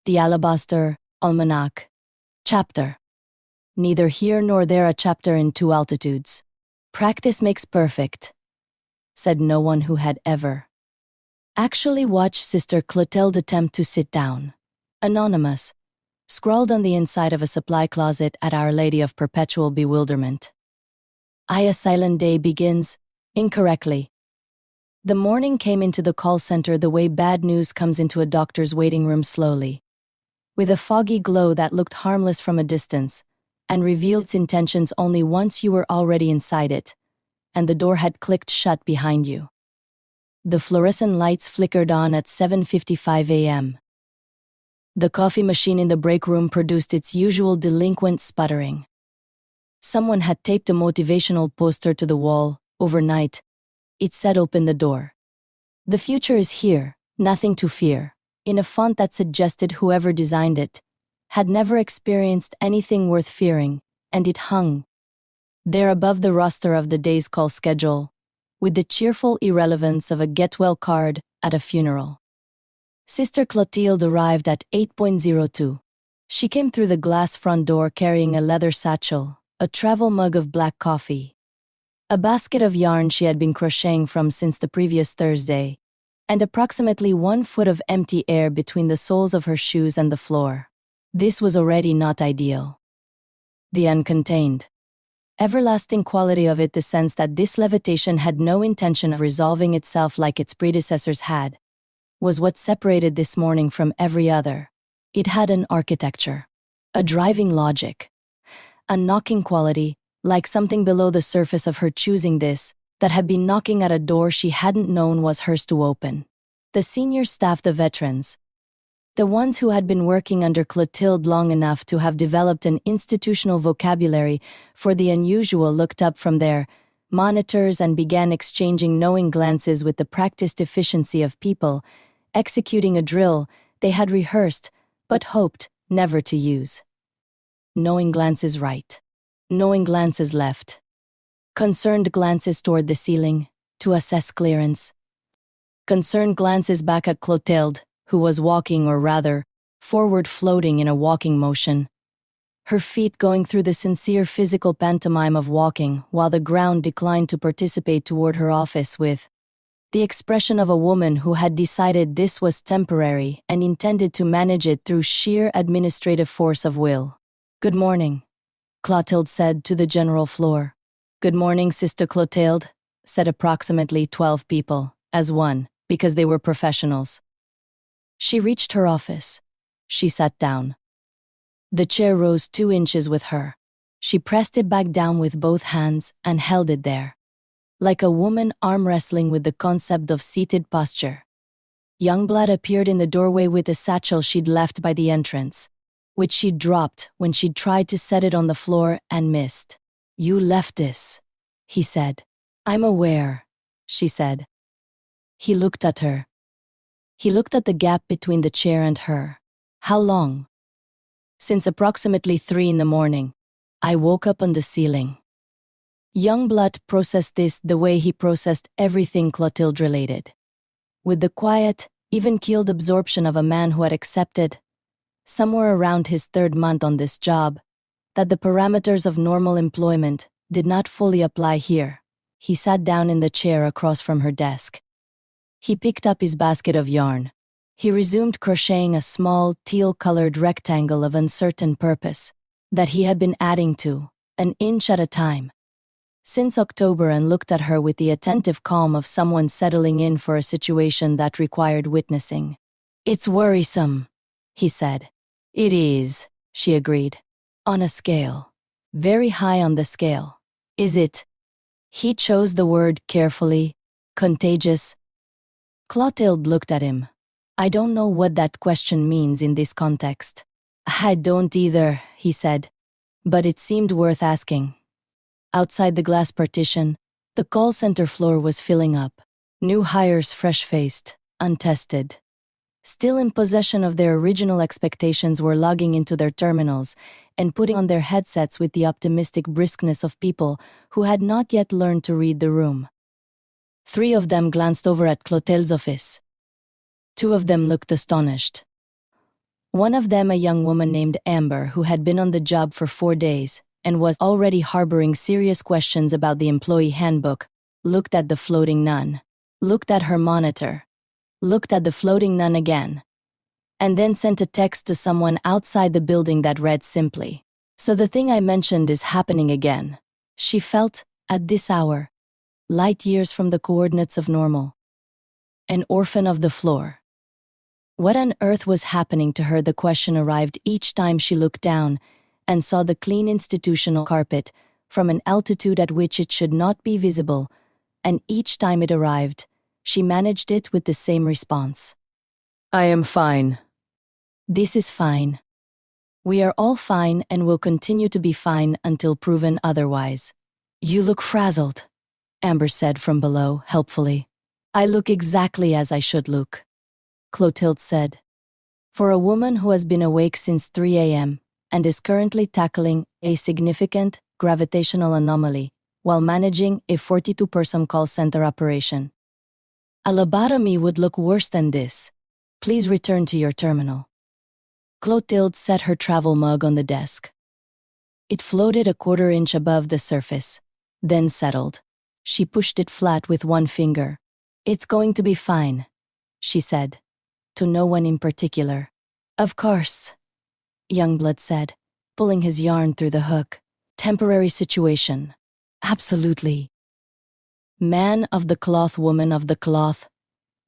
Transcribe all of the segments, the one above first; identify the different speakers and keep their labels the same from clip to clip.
Speaker 1: The Alabaster, Almanac. Chapter. Neither here nor there a chapter in two altitudes. Practice makes perfect, said no one who had ever actually watched Sister Clotilde attempt to sit down. Anonymous, scrawled on the inside of a supply closet at Our Lady of Perpetual Bewilderment. A silent day begins, incorrectly. The morning came into the call center the way bad news comes into a doctor's waiting room slowly, with a foggy glow that looked harmless from a distance, and revealed its intentions only once you were already inside it, and the door had clicked shut behind you. The fluorescent lights flickered on at 7:55 a.m. The coffee machine in the break room produced its usual delinquent sputtering. Someone had taped a motivational poster to the wall. Overnight, it said, "Open the door. The future is here, nothing to fear," in a font that suggested whoever designed it had never experienced anything worth fearing, and it hung there above the roster of the day's call schedule, with the cheerful irrelevance of a get-well card at a funeral. Sister Clotilde arrived at 8:02. She came through the glass front door carrying a leather satchel, a travel mug of black coffee, a basket of yarn she had been crocheting from since the previous Thursday, and approximately 1 foot of empty air between the soles of her shoes and the floor. This was already not ideal. The uncontained, everlasting quality of it, the sense that this levitation had no intention of resolving itself like its predecessors had, was what separated this morning from every other. It had an architecture, a driving logic, a knocking quality, like something below the surface of her choosing this, that had been knocking at a door she hadn't known was hers to open. The senior staff, the veterans, the ones who had been working under Clotilde long enough to have developed an institutional vocabulary for the unusual, looked up from their monitors and began exchanging knowing glances with the practiced efficiency of people executing a drill they had rehearsed but hoped never to use. Knowing glances right. Knowing glances left. Concerned glances toward the ceiling, to assess clearance. Concerned glances back at Clotilde, who was walking, or rather, forward floating in a walking motion, her feet going through the sincere physical pantomime of walking while the ground declined to participate toward her office with the expression of a woman who had decided this was temporary and intended to manage it through sheer administrative force of will. "Good morning," Clotilde said to the general floor. "Good morning, Sister Clotilde," said approximately 12 people, as one, because they were professionals. She reached her office. She sat down. The chair rose 2 inches with her. She pressed it back down with both hands and held it there, like a woman arm wrestling with the concept of seated posture. Youngblood appeared in the doorway with a satchel she'd left by the entrance, which she'd dropped when she'd tried to set it on the floor and missed. "You left this," he said. "I'm aware," she said. He looked at her. He looked at the gap between the chair and her. "How long?" "Since approximately 3 in the morning. I woke up on the ceiling." Youngblood processed this the way he processed everything Clotilde related, with the quiet, even-keeled absorption of a man who had accepted, somewhere around his 3rd month on this job, that the parameters of normal employment did not fully apply here. He sat down in the chair across from her desk. He picked up his basket of yarn. He resumed crocheting a small, teal-colored rectangle of uncertain purpose that he had been adding to, an inch at a time, since October, and looked at her with the attentive calm of someone settling in for a situation that required witnessing. "It's worrisome," he said. "It is," she agreed. "On a scale. Very high on the scale. Is it?" He chose the word carefully. "Contagious?" Clotilde looked at him. "I don't know what that question means in this context." "I don't either," he said, "but it seemed worth asking." Outside the glass partition, the call center floor was filling up. New hires, fresh-faced, untested, still in possession of their original expectations, were logging into their terminals and putting on their headsets with the optimistic briskness of people who had not yet learned to read the room. 3 of them glanced over at Clotilde's office. 2 of them looked astonished. One of them, a young woman named Amber, who had been on the job for 4 days and was already harboring serious questions about the employee handbook, looked at the floating nun, looked at her monitor, looked at the floating nun again, and then sent a text to someone outside the building that read simply, "So the thing I mentioned is happening again." She felt, at this hour, light years from the coordinates of normal. An orphan of the floor. What on earth was happening to her? The question arrived each time she looked down and saw the clean institutional carpet from an altitude at which it should not be visible, and each time it arrived, she managed it with the same response. "I am fine." This is fine. We are all fine and will continue to be fine until proven otherwise. "You look frazzled," Amber said from below, helpfully. "I look exactly as I should look," Clotilde said. For a woman who has been awake since 3 a.m. and is currently tackling a significant gravitational anomaly while managing a 42-person call center operation, a lobotomy would look worse than this. "Please return to your terminal." Clotilde set her travel mug on the desk. It floated a 1/4 inch above the surface, then settled. She pushed it flat with one finger. "It's going to be fine," she said, to no one in particular. "Of course," Youngblood said, pulling his yarn through the hook. "Temporary situation. Absolutely." Man of the cloth, woman of the cloth.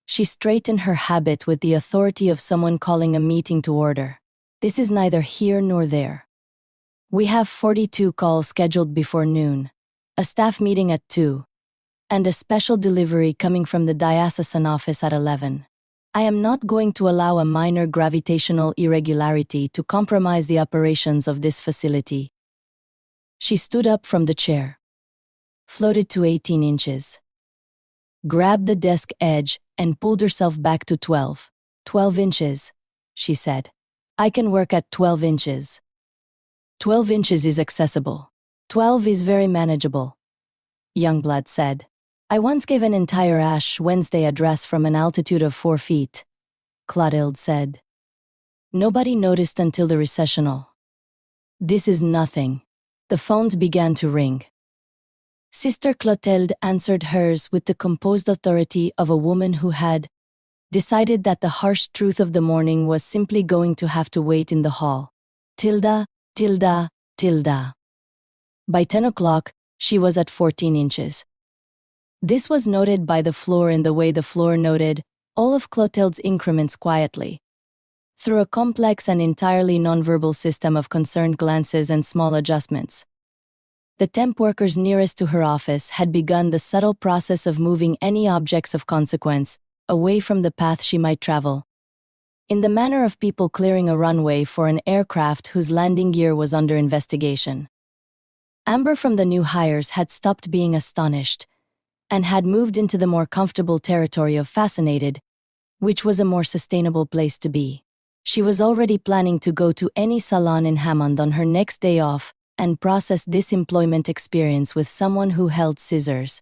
Speaker 1: She straightened her habit with the authority of someone calling a meeting to order. "This is neither here nor there. We have 42 calls scheduled before noon, a staff meeting at 2, and a special delivery coming from the diocesan office at 11. I am not going to allow a minor gravitational irregularity to compromise the operations of this facility." She stood up from the chair, floated to 18 inches, grabbed the desk edge, and pulled herself back to 12. 12 inches, she said. "I can work at 12 inches. 12 inches is accessible. 12 is very manageable," Youngblood said. "I once gave an entire Ash Wednesday address from an altitude of 4 feet, Clotilde said. "Nobody noticed until the recessional." "This is nothing." The phones began to ring. Sister Clotilde answered hers with the composed authority of a woman who had decided that the harsh truth of the morning was simply going to have to wait in the hall. Tilda, tilda, tilda. By 10 o'clock, she was at 14 inches. This was noted by the floor in the way the floor noted all of Clotilde's increments quietly, through a complex and entirely nonverbal system of concerned glances and small adjustments. The temp workers nearest to her office had begun the subtle process of moving any objects of consequence away from the path she might travel, in the manner of people clearing a runway for an aircraft whose landing gear was under investigation. Amber from the new hires had stopped being astonished and had moved into the more comfortable territory of fascinated, which was a more sustainable place to be. She was already planning to go to any salon in Hammond on her next day off and process this employment experience with someone who held scissors.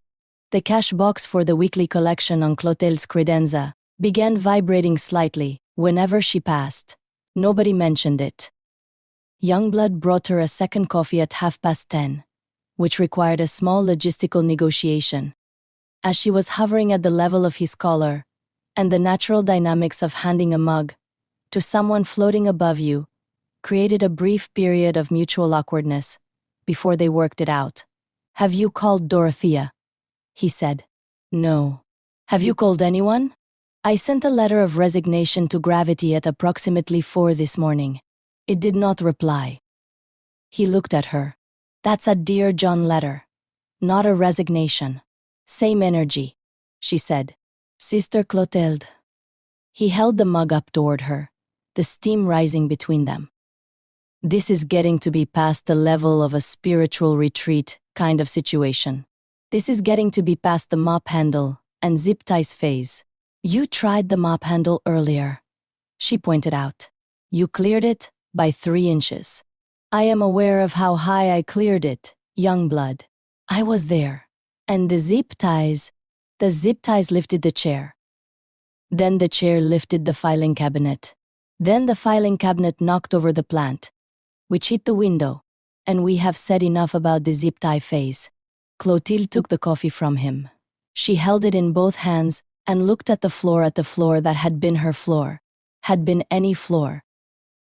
Speaker 1: The cash box for the weekly collection on Clotilde's credenza began vibrating slightly whenever she passed. Nobody mentioned it. Youngblood brought her a second coffee at 10:30, which required a small logistical negotiation. As she was hovering at the level of his collar, and the natural dynamics of handing a mug to someone floating above you created a brief period of mutual awkwardness before they worked it out. "Have you called Dorothea?" he said. "No." "Have you called anyone?" "I sent a letter of resignation to Gravity at approximately 4 this morning. It did not reply." He looked at her. "That's a Dear John letter, not a resignation." "Same energy," she said. "Sister Clotilde." He held the mug up toward her, the steam rising between them. "This is getting to be past the level of a spiritual retreat kind of situation. This is getting to be past the mop handle and zip ties phase. You tried the mop handle earlier," she pointed out. "You cleared it by 3 inches. I am aware of how high I cleared it, Youngblood. I was there. And the zip ties lifted the chair. Then the chair lifted the filing cabinet. Then the filing cabinet knocked over the plant, which hit the window, and we have said enough about the zip tie phase. Clotilde took the coffee from him. She held it in both hands and looked at the floor that had been her floor, had been any floor.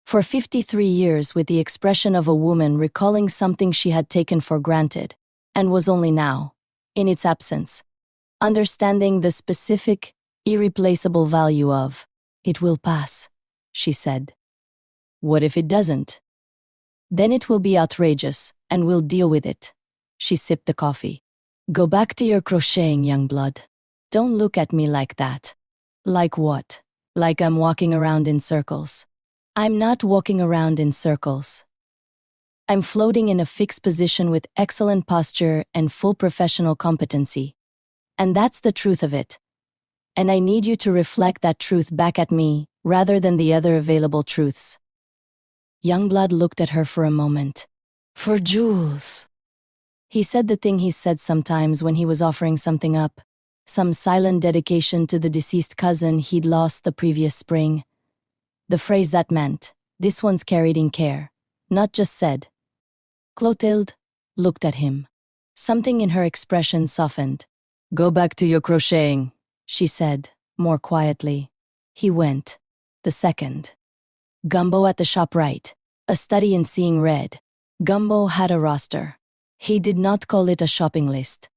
Speaker 1: For 53 years, with the expression of a woman recalling something she had taken for granted, and was only now, in its absence, understanding the specific, irreplaceable value of, "It will pass," she said. "What if it doesn't?" "Then it will be outrageous, and we'll deal with it." She sipped the coffee. "Go back to your crocheting, young blood. Don't look at me like that." "Like what? Like I'm walking around in circles." "I'm not walking around in circles. I'm floating in a fixed position with excellent posture and full professional competency. And that's the truth of it. And I need you to reflect that truth back at me, rather than the other available truths." Youngblood looked at her for a moment. "For Jules." He said the thing he said sometimes when he was offering something up, some silent dedication to the deceased cousin he'd lost the previous spring. The phrase that meant, "This one's carried in care," not just said. Clotilde looked at him. Something in her expression softened. "Go back to your crocheting," she said, more quietly. He went. The second. Gumbo at the shop right. A study in seeing red. Gumbo had a roster. He did not call it a shopping list.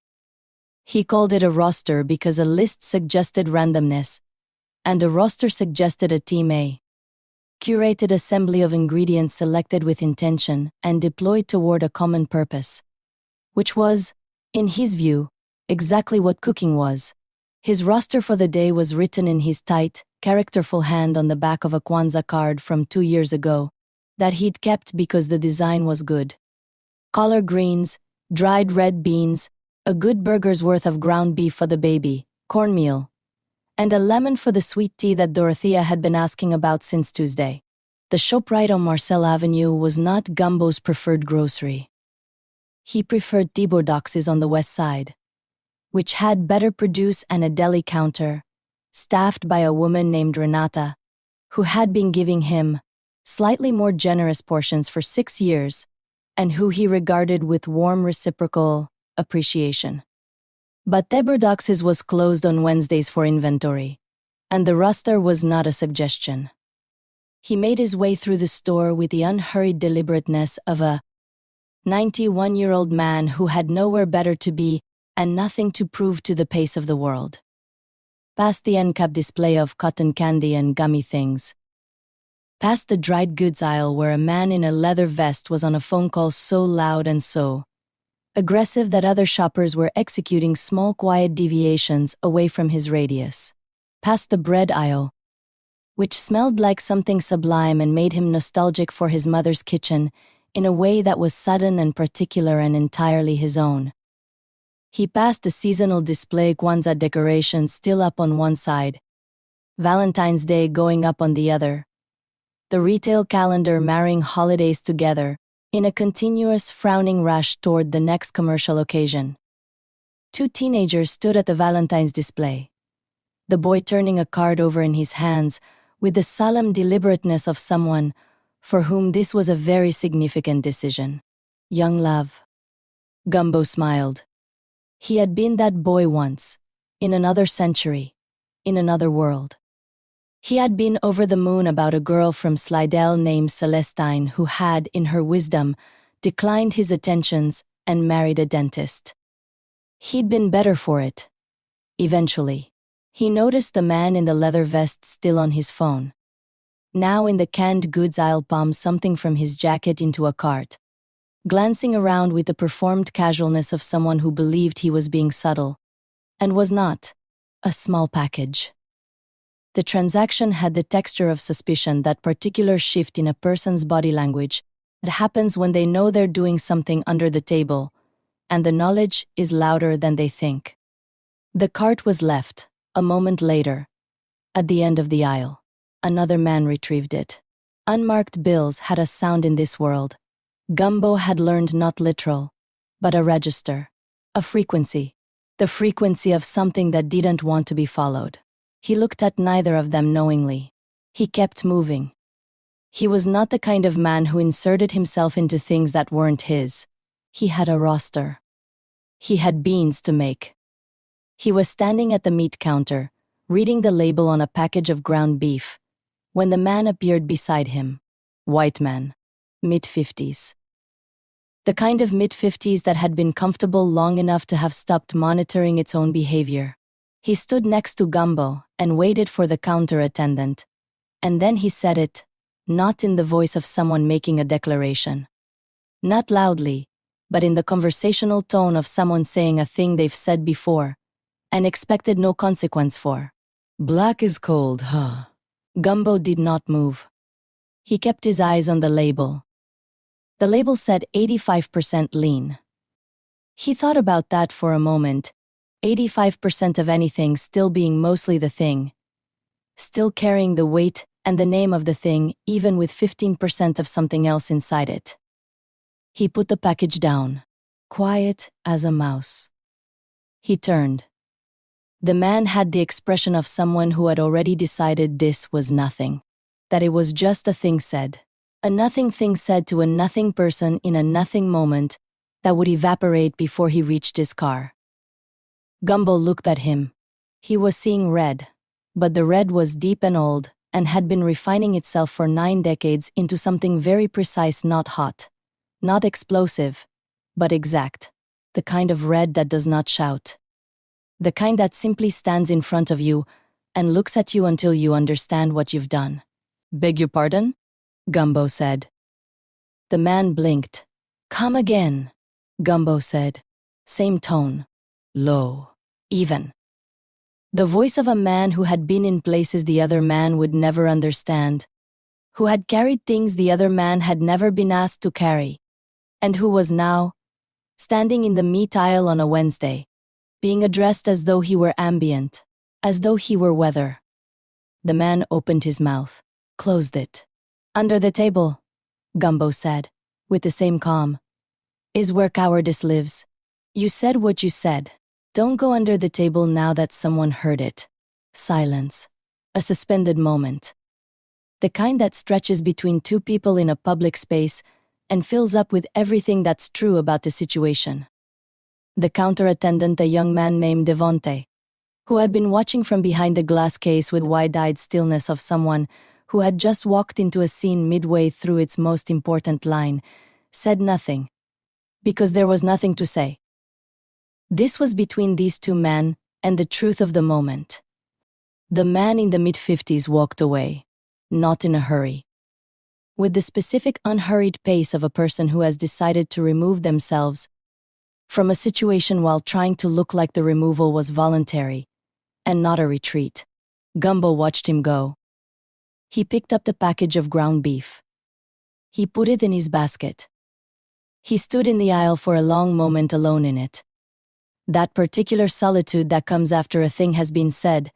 Speaker 1: He called it a roster because a list suggested randomness, and a roster suggested a team A. Curated assembly of ingredients selected with intention and deployed toward a common purpose. Which was, in his view, exactly what cooking was. His roster for the day was written in his tight, characterful hand on the back of a Kwanzaa card from 2 years ago, that he'd kept because the design was good. Collard greens, dried red beans, a good burger's worth of ground beef for the baby, cornmeal, and a lemon for the sweet tea that Dorothea had been asking about since Tuesday. The shop right on Marcel Avenue was not Gumbo's preferred grocery. He preferred Thibaud's on the west side, which had better produce and a deli counter, staffed by a woman named Renata, who had been giving him slightly more generous portions for 6 years, and who he regarded with warm reciprocal appreciation. But Thibaud's was closed on Wednesdays for inventory, and the roster was not a suggestion. He made his way through the store with the unhurried deliberateness of a 91-year-old man who had nowhere better to be and nothing to prove to the pace of the world. Past the end-cap display of cotton candy and gummy things. Past the dried goods aisle where a man in a leather vest was on a phone call so loud and so aggressive that other shoppers were executing small quiet deviations away from his radius. Past the bread aisle, which smelled like something sublime and made him nostalgic for his mother's kitchen in a way that was sudden and particular and entirely his own. He passed the seasonal display Kwanzaa decorations still up on one side, Valentine's Day going up on the other, the retail calendar marrying holidays together, in a continuous frowning rush toward the next commercial occasion. 2 teenagers stood at the Valentine's display, the boy turning a card over in his hands with the solemn deliberateness of someone for whom this was a very significant decision. "Young love." Gumbo smiled. He had been that boy once, in another century, in another world. He had been over the moon about a girl from Slidell named Celestine who had, in her wisdom, declined his attentions and married a dentist. He'd been better for it. Eventually. He noticed the man in the leather vest still on his phone. Now in the canned goods aisle palmed something from his jacket into a cart, glancing around with the performed casualness of someone who believed he was being subtle, and was not, a small package. The transaction had the texture of suspicion, that particular shift in a person's body language that happens when they know they're doing something under the table, and the knowledge is louder than they think. The cart was left, a moment later, at the end of the aisle. Another man retrieved it. Unmarked bills had a sound in this world. Gumbo had learned not literal, but a register, a frequency, the frequency of something that didn't want to be followed. He looked at neither of them knowingly. He kept moving. He was not the kind of man who inserted himself into things that weren't his. He had a roster. He had beans to make. He was standing at the meat counter, reading the label on a package of ground beef, when the man appeared beside him. White man, mid-50s. The kind of mid-50s that had been comfortable long enough to have stopped monitoring its own behavior. He stood next to Gumbo and waited for the counter attendant. And then he said it, not in the voice of someone making a declaration. Not loudly, but in the conversational tone of someone saying a thing they've said before and expected no consequence for. Black is cold, huh? Gumbo did not move. He kept his eyes on the label. The label said 85% lean. He thought about that for a moment, 85% of anything still being mostly the thing, still carrying the weight and the name of the thing even with 15% of something else inside it. He put the package down, quiet as a mouse. He turned. The man had the expression of someone who had already decided this was nothing, that it was just a thing said. A nothing thing said to a nothing person in a nothing moment that would evaporate before he reached his car. Gumbo looked at him. He was seeing red, but the red was deep and old and had been refining itself for 9 decades into something very precise, not hot, not explosive, but exact. The kind of red that does not shout. The kind that simply stands in front of you and looks at you until you understand what you've done. Beg your pardon? Gumbo said. The man blinked. Come again, Gumbo said. Same tone. Low. Even. The voice of a man who had been in places the other man would never understand, who had carried things the other man had never been asked to carry, and who was now standing in the meat aisle on a Wednesday, being addressed as though he were ambient, as though he were weather. The man opened his mouth, closed it. Under the table, Gumbo said, with the same calm, is where cowardice lives. You said what you said. Don't go under the table now that someone heard it. Silence. A suspended moment. The kind that stretches between two people in a public space and fills up with everything that's true about the situation. The counter attendant, a young man named Devonte, who had been watching from behind the glass case with wide-eyed stillness of someone who had just walked into a scene midway through its most important line, said nothing, because there was nothing to say. This was between these two men and the truth of the moment. The man in the mid-50s walked away, not in a hurry. With the specific unhurried pace of a person who has decided to remove themselves from a situation while trying to look like the removal was voluntary and not a retreat. Gumbo watched him go. He picked up the package of ground beef. He put it in his basket. He stood in the aisle for a long moment alone in it. That particular solitude that comes after a thing has been said,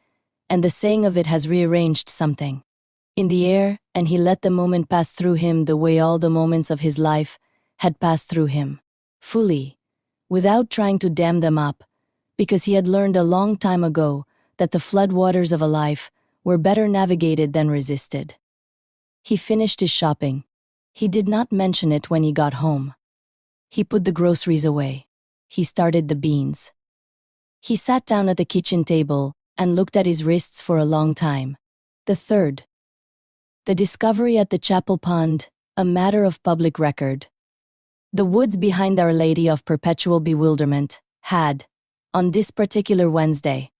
Speaker 1: and the saying of it has rearranged something in the air, and he let the moment pass through him the way all the moments of his life had passed through him, fully, without trying to dam them up, because he had learned a long time ago that the floodwaters of a life were better navigated than resisted. He finished his shopping. He did not mention it when he got home. He put the groceries away. He started the beans. He sat down at the kitchen table and looked at his wrists for a long time. The third. The discovery at the chapel pond, a matter of public record. The woods behind Our Lady of Perpetual Bewilderment had, on this particular Wednesday,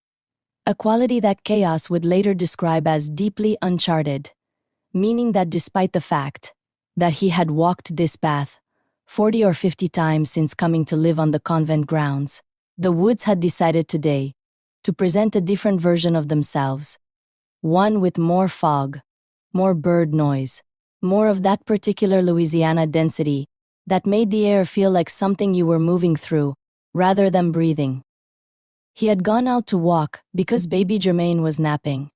Speaker 1: a quality that chaos would later describe as deeply uncharted, meaning that despite the fact that he had walked this path 40 or 50 times since coming to live on the convent grounds, the woods had decided today to present a different version of themselves, one with more fog, more bird noise, more of that particular Louisiana density that made the air feel like something you were moving through rather than breathing. He had gone out to walk because baby Germaine was napping.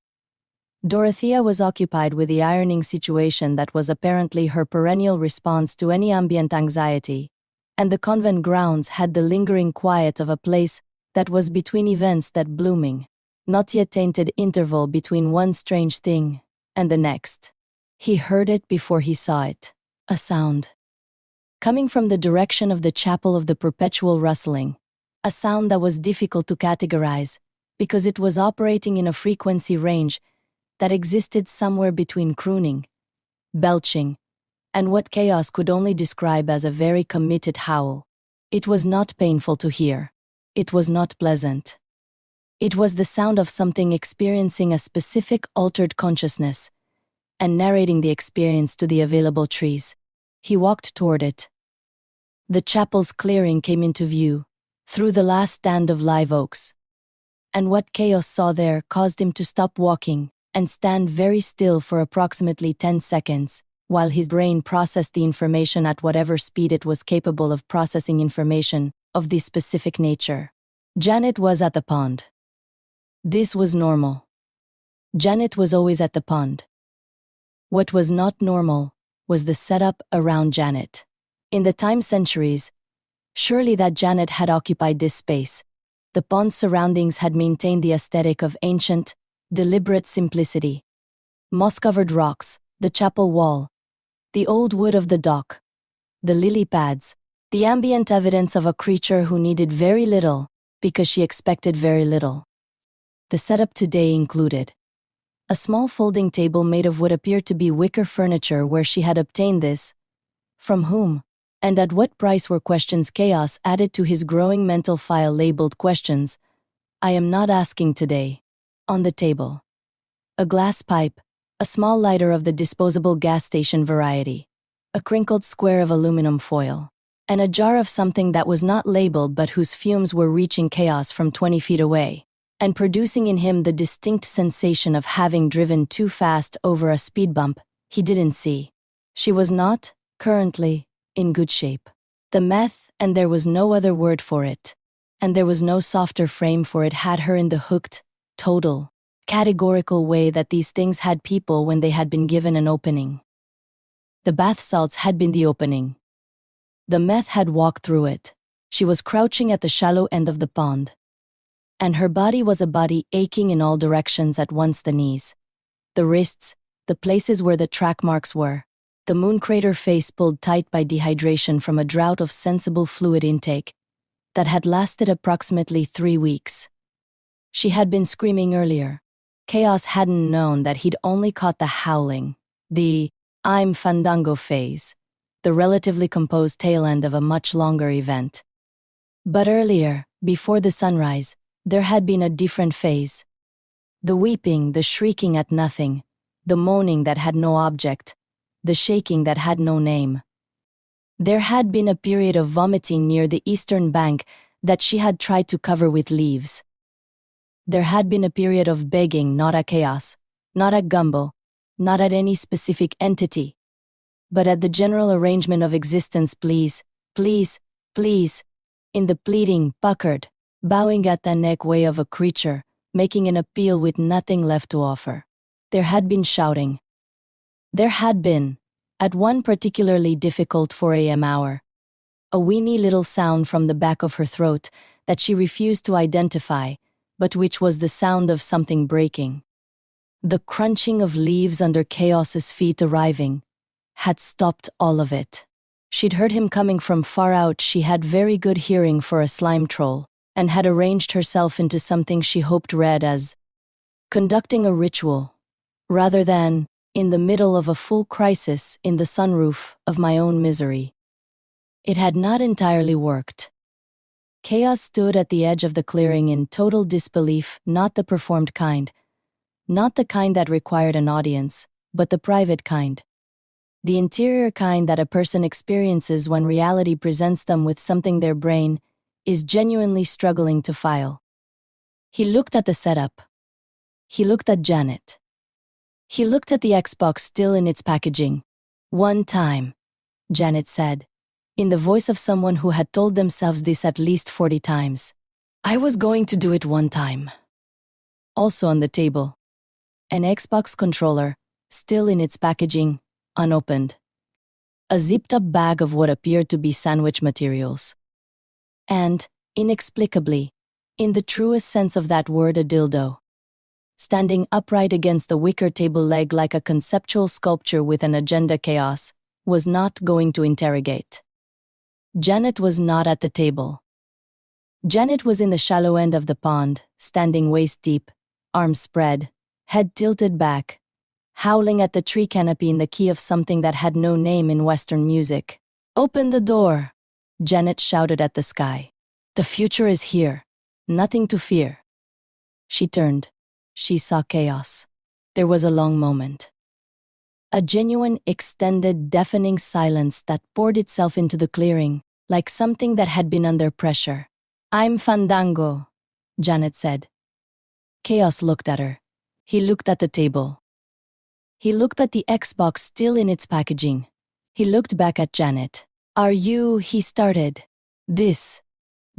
Speaker 1: Dorothea was occupied with the ironing situation that was apparently her perennial response to any ambient anxiety, and the convent grounds had the lingering quiet of a place that was between events, that blooming, not yet tainted interval between one strange thing and the next. He heard it before he saw it. A sound. Coming from the direction of the chapel of the perpetual rustling. A sound that was difficult to categorize, because it was operating in a frequency range that existed somewhere between crooning, belching, and what chaos could only describe as a very committed howl. It was not painful to hear. It was not pleasant. It was the sound of something experiencing a specific altered consciousness and narrating the experience to the available trees. He walked toward it. The chapel's clearing came into view, through the last stand of live oaks. And what Chaos saw there caused him to stop walking and stand very still for approximately 10 seconds, while his brain processed the information at whatever speed it was capable of processing information of this specific nature. Janet was at the pond. This was normal. Janet was always at the pond. What was not normal was the setup around Janet. In the time centuries, surely that Janet had occupied this space. The pond's surroundings had maintained the aesthetic of ancient, deliberate simplicity. Moss-covered rocks, the chapel wall, the old wood of the dock, the lily pads, the ambient evidence of a creature who needed very little because she expected very little. The setup today included a small folding table made of what appeared to be wicker furniture. Where she had obtained this, from whom, and at what price were questions Chaos added to his growing mental file labeled questions I am not asking today. On the table. A glass pipe, a small lighter of the disposable gas station variety, a crinkled square of aluminum foil, and a jar of something that was not labeled but whose fumes were reaching Chaos from 20 feet away, and producing in him the distinct sensation of having driven too fast over a speed bump he didn't see. She was not, currently, in good shape. The meth, and there was no other word for it, and there was no softer frame for it, had her in the hooked, total, categorical way that these things had people when they had been given an opening. The bath salts had been the opening. The meth had walked through it. She was crouching at the shallow end of the pond. And her body was a body aching in all directions at once: the knees, the wrists, the places where the track marks were, the moon crater face pulled tight by dehydration from a drought of sensible fluid intake that had lasted approximately 3 weeks. She had been screaming earlier. Chaos hadn't known that he'd only caught the howling, the I'm Fandango phase, the relatively composed tail end of a much longer event. But earlier, before the sunrise, there had been a different phase. The weeping, the shrieking at nothing, the moaning that had no object, the shaking that had no name. There had been a period of vomiting near the eastern bank that she had tried to cover with leaves. There had been a period of begging, not at Chaos, not at Gumbo, not at any specific entity, but at the general arrangement of existence. Please, please, please, in the pleading, puckered, bowing at the neck way of a creature, making an appeal with nothing left to offer. There had been shouting. There had been, at one particularly difficult 4 a.m. hour, a weeny little sound from the back of her throat that she refused to identify, but which was the sound of something breaking. The crunching of leaves under Chaos's feet arriving had stopped all of it. She'd heard him coming from far out. She had very good hearing for a slime troll, and had arranged herself into something she hoped read as conducting a ritual, rather than in the middle of a full crisis in the sunroof of my own misery. It had not entirely worked. Chaos stood at the edge of the clearing in total disbelief, not the performed kind, not the kind that required an audience, but the private kind. The interior kind that a person experiences when reality presents them with something their brain is genuinely struggling to file. He looked at the setup. He looked at Janet. He looked at the Xbox still in its packaging. "One time," Janet said, in the voice of someone who had told themselves this at least 40 times. "I was going to do it one time." Also on the table, an Xbox controller, still in its packaging, unopened. A zipped-up bag of what appeared to be sandwich materials. And, inexplicably, in the truest sense of that word, a dildo. standing upright against the wicker table leg like a conceptual sculpture with an agenda. Chaos was not going to interrogate. Janet was not at the table. Janet was in the shallow end of the pond, standing waist-deep, arms spread, head tilted back, howling at the tree canopy in the key of something that had no name in Western music. "Open the door!" Janet shouted at the sky. "The future is here. Nothing to fear." She turned. She saw chaos. There was a long moment. A genuine, extended, deafening silence that poured itself into the clearing, like something that had been under pressure. "I'm Fandango," Janet said. Chaos looked at her. He looked at the table. He looked at the Xbox still in its packaging. He looked back at Janet. "Are you?" he started. "This,"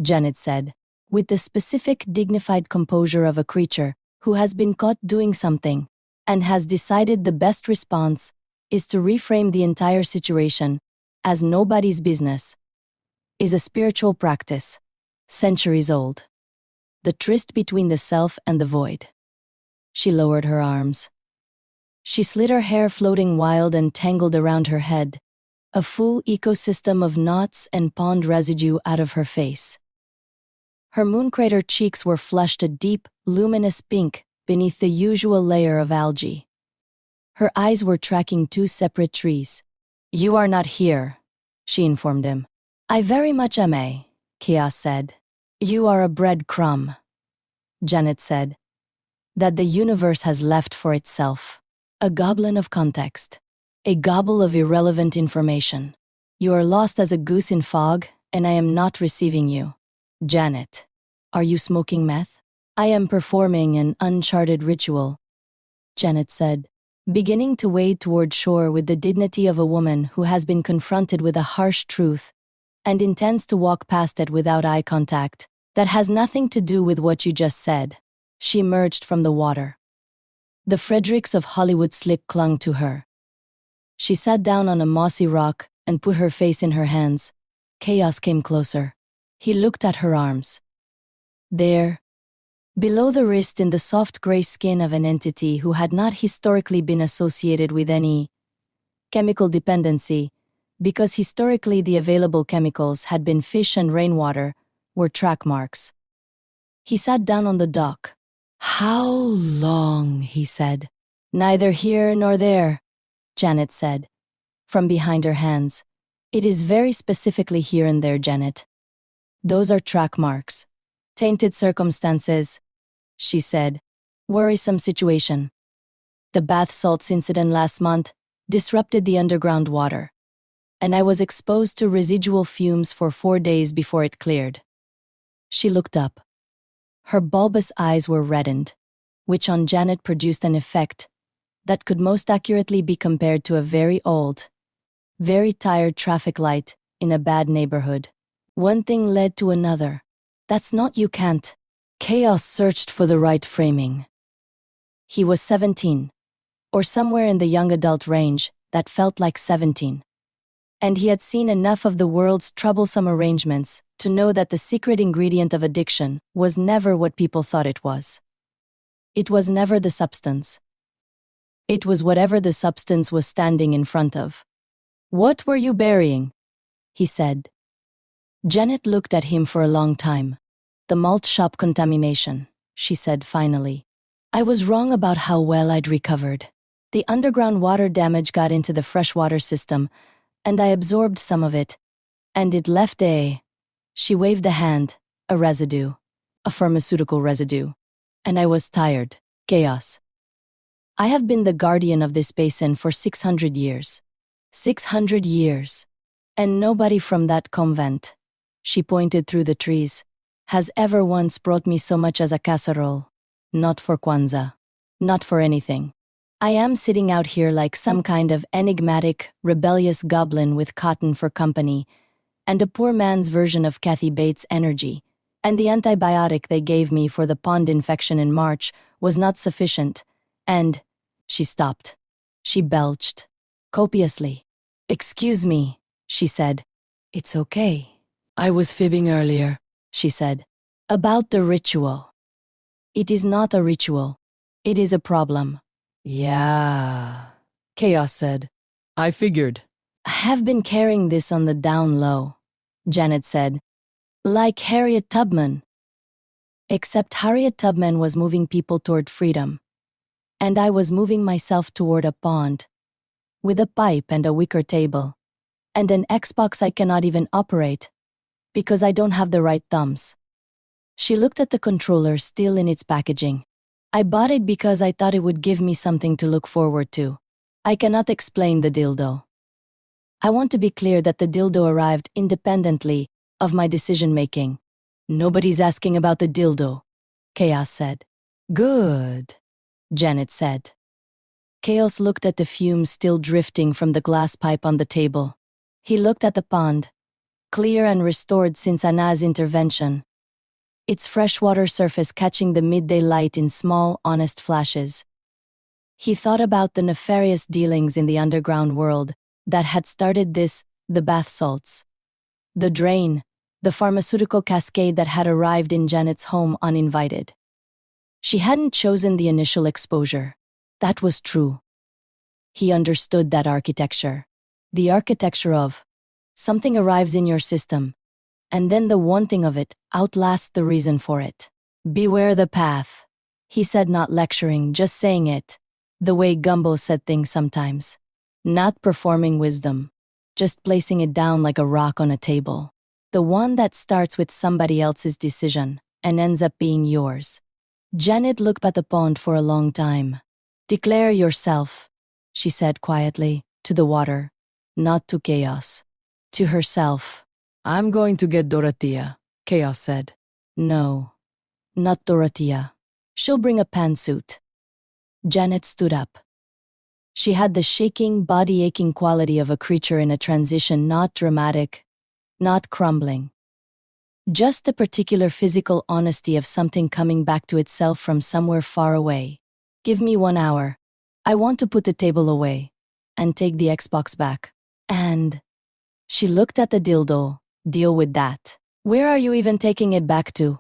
Speaker 1: Janet said, with the specific, dignified composure of a creature who has been caught doing something and has decided the best response is to reframe the entire situation as nobody's business, "is a spiritual practice, centuries old. The tryst between the self and the void." She lowered her arms. She slid her hair floating wild and tangled around her head, a full ecosystem of knots and pond residue out of her face. Her moon-crater cheeks were flushed a deep, luminous pink beneath the usual layer of algae. Her eyes were tracking two separate trees. "You are not here," she informed him. "I very much am, Chaos said. "You are a breadcrumb," Janet said. "That the universe has left for itself. A goblin of context. A gobble of irrelevant information. You are lost as a goose in fog, and I am not receiving you." "Janet, are you smoking meth?" "I am performing an uncharted ritual," Janet said, beginning to wade toward shore with the dignity of a woman who has been confronted with a harsh truth and intends to walk past it without eye contact. "That has nothing to do with what you just said." She emerged from the water. The Fredericks of Hollywood slip clung to her. She sat down on a mossy rock and put her face in her hands. Chaos came closer. He looked at her arms. There, below the wrist in the soft gray skin of an entity who had not historically been associated with any chemical dependency, because historically the available chemicals had been fish and rainwater, were track marks. He sat down on the dock. "How long?" he said. "Neither here nor there," Janet said, from behind her hands. "It is very specifically here and there, Janet. Those are track marks. Tainted circumstances," she said. "Worrisome situation. The bath salts incident last month disrupted the underground water, and I was exposed to residual fumes for 4 days before it cleared." She looked up. Her bulbous eyes were reddened, which on Janet produced an effect that could most accurately be compared to a very old, very tired traffic light in a bad neighborhood. One thing led to another. "That's not you can't." Chaos searched for the right framing. He was 17, or somewhere in the young adult range that felt like 17. And he had seen enough of the world's troublesome arrangements to know that the secret ingredient of addiction was never what people thought it was. It was never the substance. It was whatever the substance was standing in front of. "What were you burying?" he said. Janet looked at him for a long time. "The malt shop contamination," she said finally. "I was wrong about how well I'd recovered. The underground water damage got into the freshwater system, and I absorbed some of it, and it left she waved a hand, a residue, a pharmaceutical residue. And I was tired. Chaos. I have been the guardian of this basin for 600 years. 600 years. And nobody from that convent," she pointed through the trees, "has ever once brought me so much as a casserole. Not for Kwanzaa. Not for anything. I am sitting out here like some kind of enigmatic, rebellious goblin with cotton for company, and a poor man's version of Kathy Bates' energy, and the antibiotic they gave me for the pond infection in March was not sufficient, and—" She stopped. She belched. Copiously. "Excuse me," she said. "It's okay. I was fibbing earlier," she said. "About the ritual. It is not a ritual. It is a problem.
Speaker 2: Yeah, Chaos said. I figured.
Speaker 1: I have been carrying this on the down low, Janet said. Like Harriet Tubman. Except Harriet Tubman was moving people toward freedom. And I was moving myself toward a pond. With a pipe and a wicker table. And an Xbox I cannot even operate. Because I don't have the right thumbs. She looked at the controller still in its packaging. I bought it because I thought it would give me something to look forward to. I cannot explain the dildo. I want to be clear that the dildo arrived independently of my decision-making. Nobody's asking about the dildo, Chaos said. Good, Janet said. Chaos looked at the fumes still drifting from the glass pipe on the table. He looked at the pond, clear and restored since Anna's intervention. Its freshwater surface catching the midday light in small, honest flashes. He thought about the nefarious dealings in the underground world that had started this, the bath salts. The drain, the pharmaceutical cascade that had arrived in Janet's home uninvited. She hadn't chosen the initial exposure. That was true. He understood that architecture. The architecture of something arrives in your system, and then the wanting of it outlasts the reason for it. Beware the path, he said, not lecturing, just saying it, the way Gumbo said things sometimes. Not performing wisdom, just placing it down like a rock on a table. The one that starts with somebody else's decision and ends up being yours. Janet looked at the pond for a long time. Declare yourself, she said quietly, to the water, not to Chaos. To herself.
Speaker 2: I'm going to get Dorothea, Chaos said.
Speaker 1: No, not Dorothea. She'll bring a pantsuit. Janet stood up. She had the shaking, body-aching quality of a creature in a transition, not dramatic, not crumbling. Just the particular physical honesty of something coming back to itself from somewhere far away. Give me 1 hour. I want to put the table away and take the Xbox back. And she looked at the dildo. Deal with that. Where are you even taking it back to?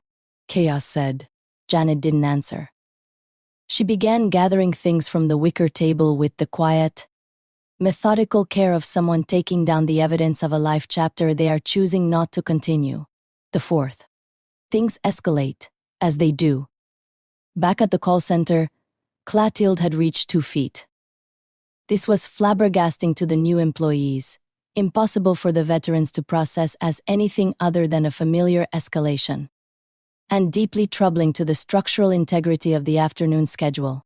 Speaker 1: Chaos said. Janet didn't answer. She began gathering things from the wicker table with the quiet, methodical care of someone taking down the evidence of a life chapter they are choosing not to continue. The fourth. Things escalate, as they do. Back at the call center, Clotilde had reached 2 feet. This was flabbergasting to the new employees, impossible for the veterans to process as anything other than a familiar escalation, and deeply troubling to the structural integrity of the afternoon schedule.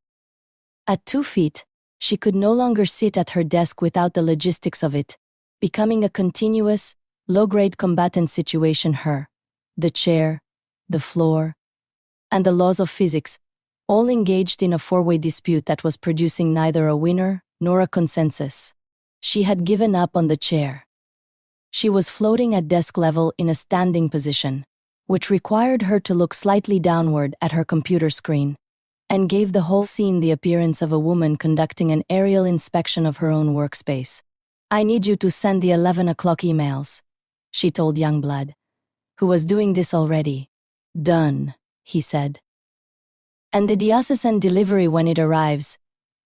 Speaker 1: At 2 feet, she could no longer sit at her desk without the logistics of it, becoming a continuous, low-grade combatant situation. The chair, the floor, and the laws of physics, all engaged in a four-way dispute that was producing neither a winner nor a consensus. She had given up on the chair. She was floating at desk level in a standing position, which required her to look slightly downward at her computer screen, and gave the whole scene the appearance of a woman conducting an aerial inspection of her own workspace. I need you to send the 11 o'clock emails, she told Youngblood, who was doing this already. Done, he said. And the diocesan delivery when it arrives.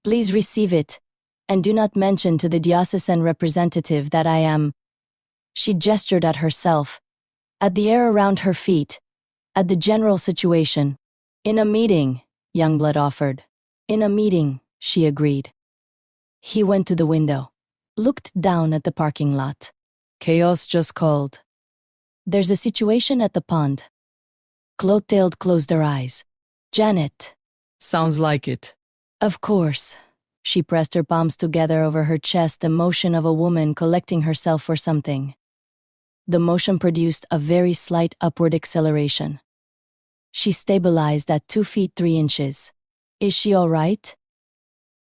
Speaker 1: Please receive it, and do not mention to the diocesan representative that I am. She gestured at herself, at the air around her feet, at the general situation. In a meeting, Youngblood offered. In a meeting, she agreed. He went to the window, looked down at the parking lot. Chaos just called. There's a situation at the pond. Clotilde closed her eyes. Janet.
Speaker 2: Sounds like it.
Speaker 1: Of course. She pressed her palms together over her chest, the motion of a woman collecting herself for something. The motion produced a very slight upward acceleration. She stabilized at 2 feet 3 inches. Is she all right?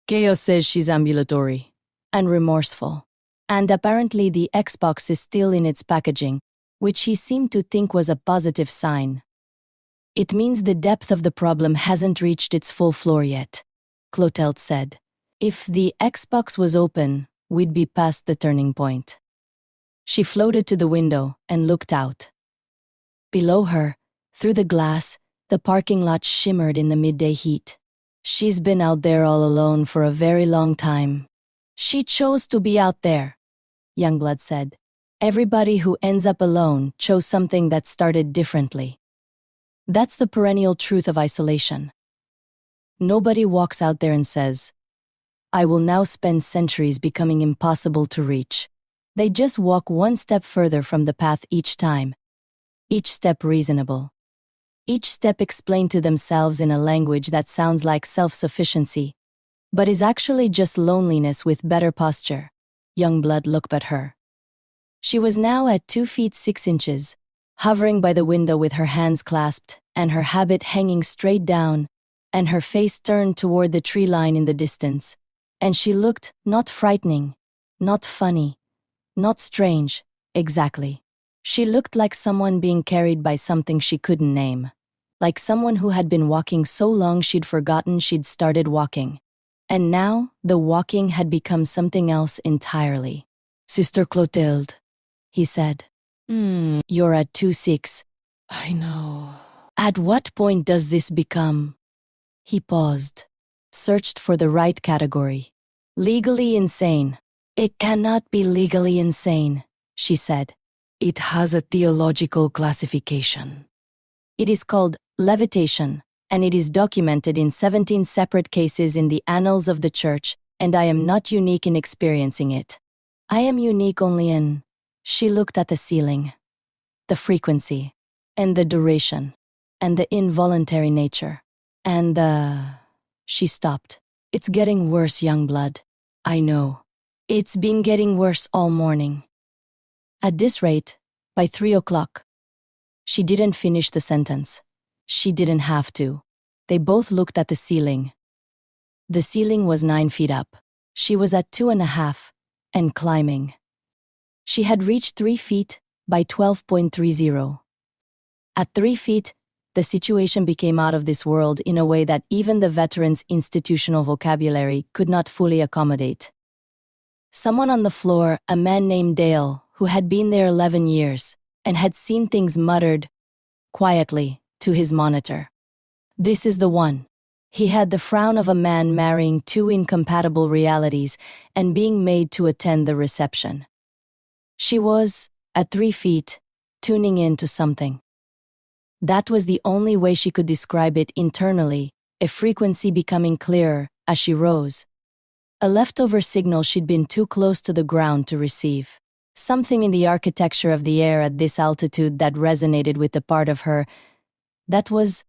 Speaker 1: Chaos says she's ambulatory and remorseful. And apparently the Xbox is still in its packaging, which he seemed to think was a positive sign. It means the depth of the problem hasn't reached its full floor yet, Clotilde said. If the Xbox was open, we'd be past the turning point. She floated to the window and looked out. Below her, through the glass, the parking lot shimmered in the midday heat. She's been out there all alone for a very long time. She chose to be out there, Youngblood said. Everybody who ends up alone chose something that started differently. That's the perennial truth of isolation. Nobody walks out there and says, I will now spend centuries becoming impossible to reach. They just walk one step further from the path each time. Each step reasonable. Each step explained to themselves in a language that sounds like self-sufficiency, but is actually just loneliness with better posture. Youngblood looked at her. She was now at 2 feet 6 inches, hovering by the window with her hands clasped and her habit hanging straight down, and her face turned toward the tree line in the distance. And she looked not frightening, not funny, not strange, exactly. She looked like someone being carried by something she couldn't name. Like someone who had been walking so long she'd forgotten she'd started walking. And now, the walking had become something else entirely. Sister Clotilde, he said. You're at 2'6".
Speaker 2: I know.
Speaker 1: At what point does this become? He paused, searched for the right category. Legally insane. It cannot be legally insane, she said. It has a theological classification. It is called levitation, and it is documented in 17 separate cases in the annals of the Church, and I am not unique in experiencing it. I am unique only in... She looked at the ceiling. The frequency, and the duration, and the involuntary nature, and the... She stopped. It's getting worse, Youngblood. I know. It's been getting worse all morning. At this rate, by 3 o'clock. She didn't finish the sentence. She didn't have to. They both looked at the ceiling. The ceiling was 9 feet up. She was at 2.5, and climbing. She had reached 3 feet by 12.30. At 3 feet, the situation became out of this world in a way that even the veteran's institutional vocabulary could not fully accommodate. Someone on the floor, a man named Dale, who had been there 11 years, and had seen things, muttered, quietly, to his monitor. This is the one. He had the frown of a man marrying 2 incompatible realities and being made to attend the reception. She was, at 3 feet, tuning in to something. That was the only way she could describe it internally, a frequency becoming clearer as she rose. A leftover signal she'd been too close to the ground to receive. Something in the architecture of the air at this altitude that resonated with the part of her that was,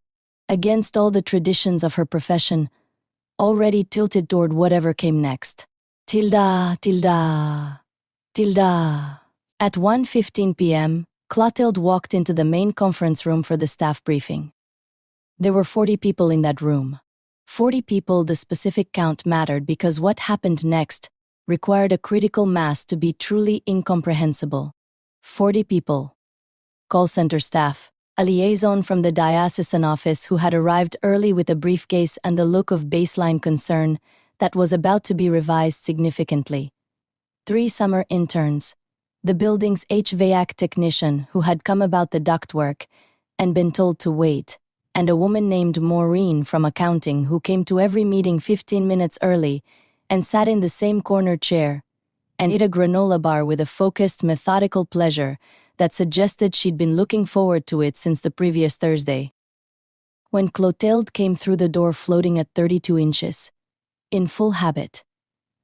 Speaker 1: against all the traditions of her profession, already tilted toward whatever came next. Tilda, tilda, tilda. At 1:15 p.m., Clotilde walked into the main conference room for the staff briefing. There were 40 people in that room. 40 people. The specific count mattered because what happened next required a critical mass to be truly incomprehensible. 40 people. Call center staff, a liaison from the diocesan office who had arrived early with a briefcase and the look of baseline concern that was about to be revised significantly. 3 summer interns, the building's HVAC technician who had come about the ductwork and been told to wait, and a woman named Maureen from accounting who came to every meeting 15 minutes early and sat in the same corner chair and ate a granola bar with a focused, methodical pleasure that suggested she'd been looking forward to it since the previous Thursday. When Clotilde came through the door floating at 32 inches, in full habit,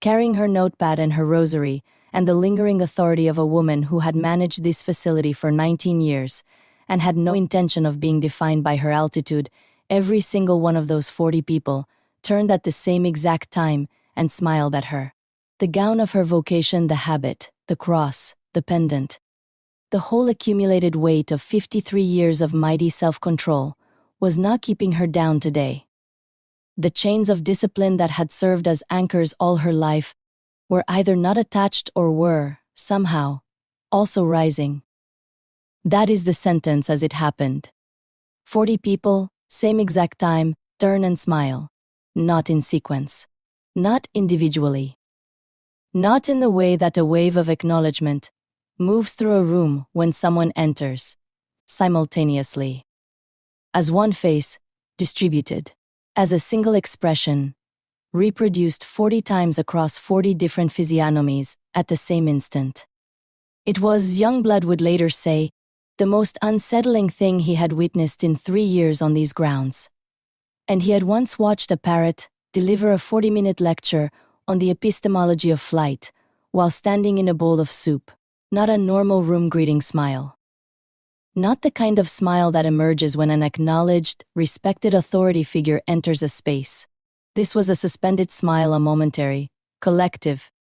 Speaker 1: carrying her notepad and her rosary, and the lingering authority of a woman who had managed this facility for 19 years and had no intention of being defined by her altitude, every single one of those 40 people turned at the same exact time and smiled at her. The gown of her vocation, the habit, the cross, the pendant, the whole accumulated weight of 53 years of mighty self-control was not keeping her down today. The chains of discipline that had served as anchors all her life were either not attached or were, somehow, also rising. That is the sentence as it happened. 40 people, same exact time, turn and smile. Not in sequence. Not individually. Not in the way that a wave of acknowledgement moves through a room when someone enters, simultaneously. As one face, distributed. as a single expression, reproduced 40 times across 40 different physiognomies at the same instant. It was, Youngblood would later say, the most unsettling thing he had witnessed in 3 years on these grounds. And he had once watched a parrot deliver a 40-minute lecture on the epistemology of flight while standing in a bowl of soup, not a normal room greeting smile. Not the kind of smile that emerges when an acknowledged, respected authority figure enters a space. This was a suspended smile, a momentary, collective,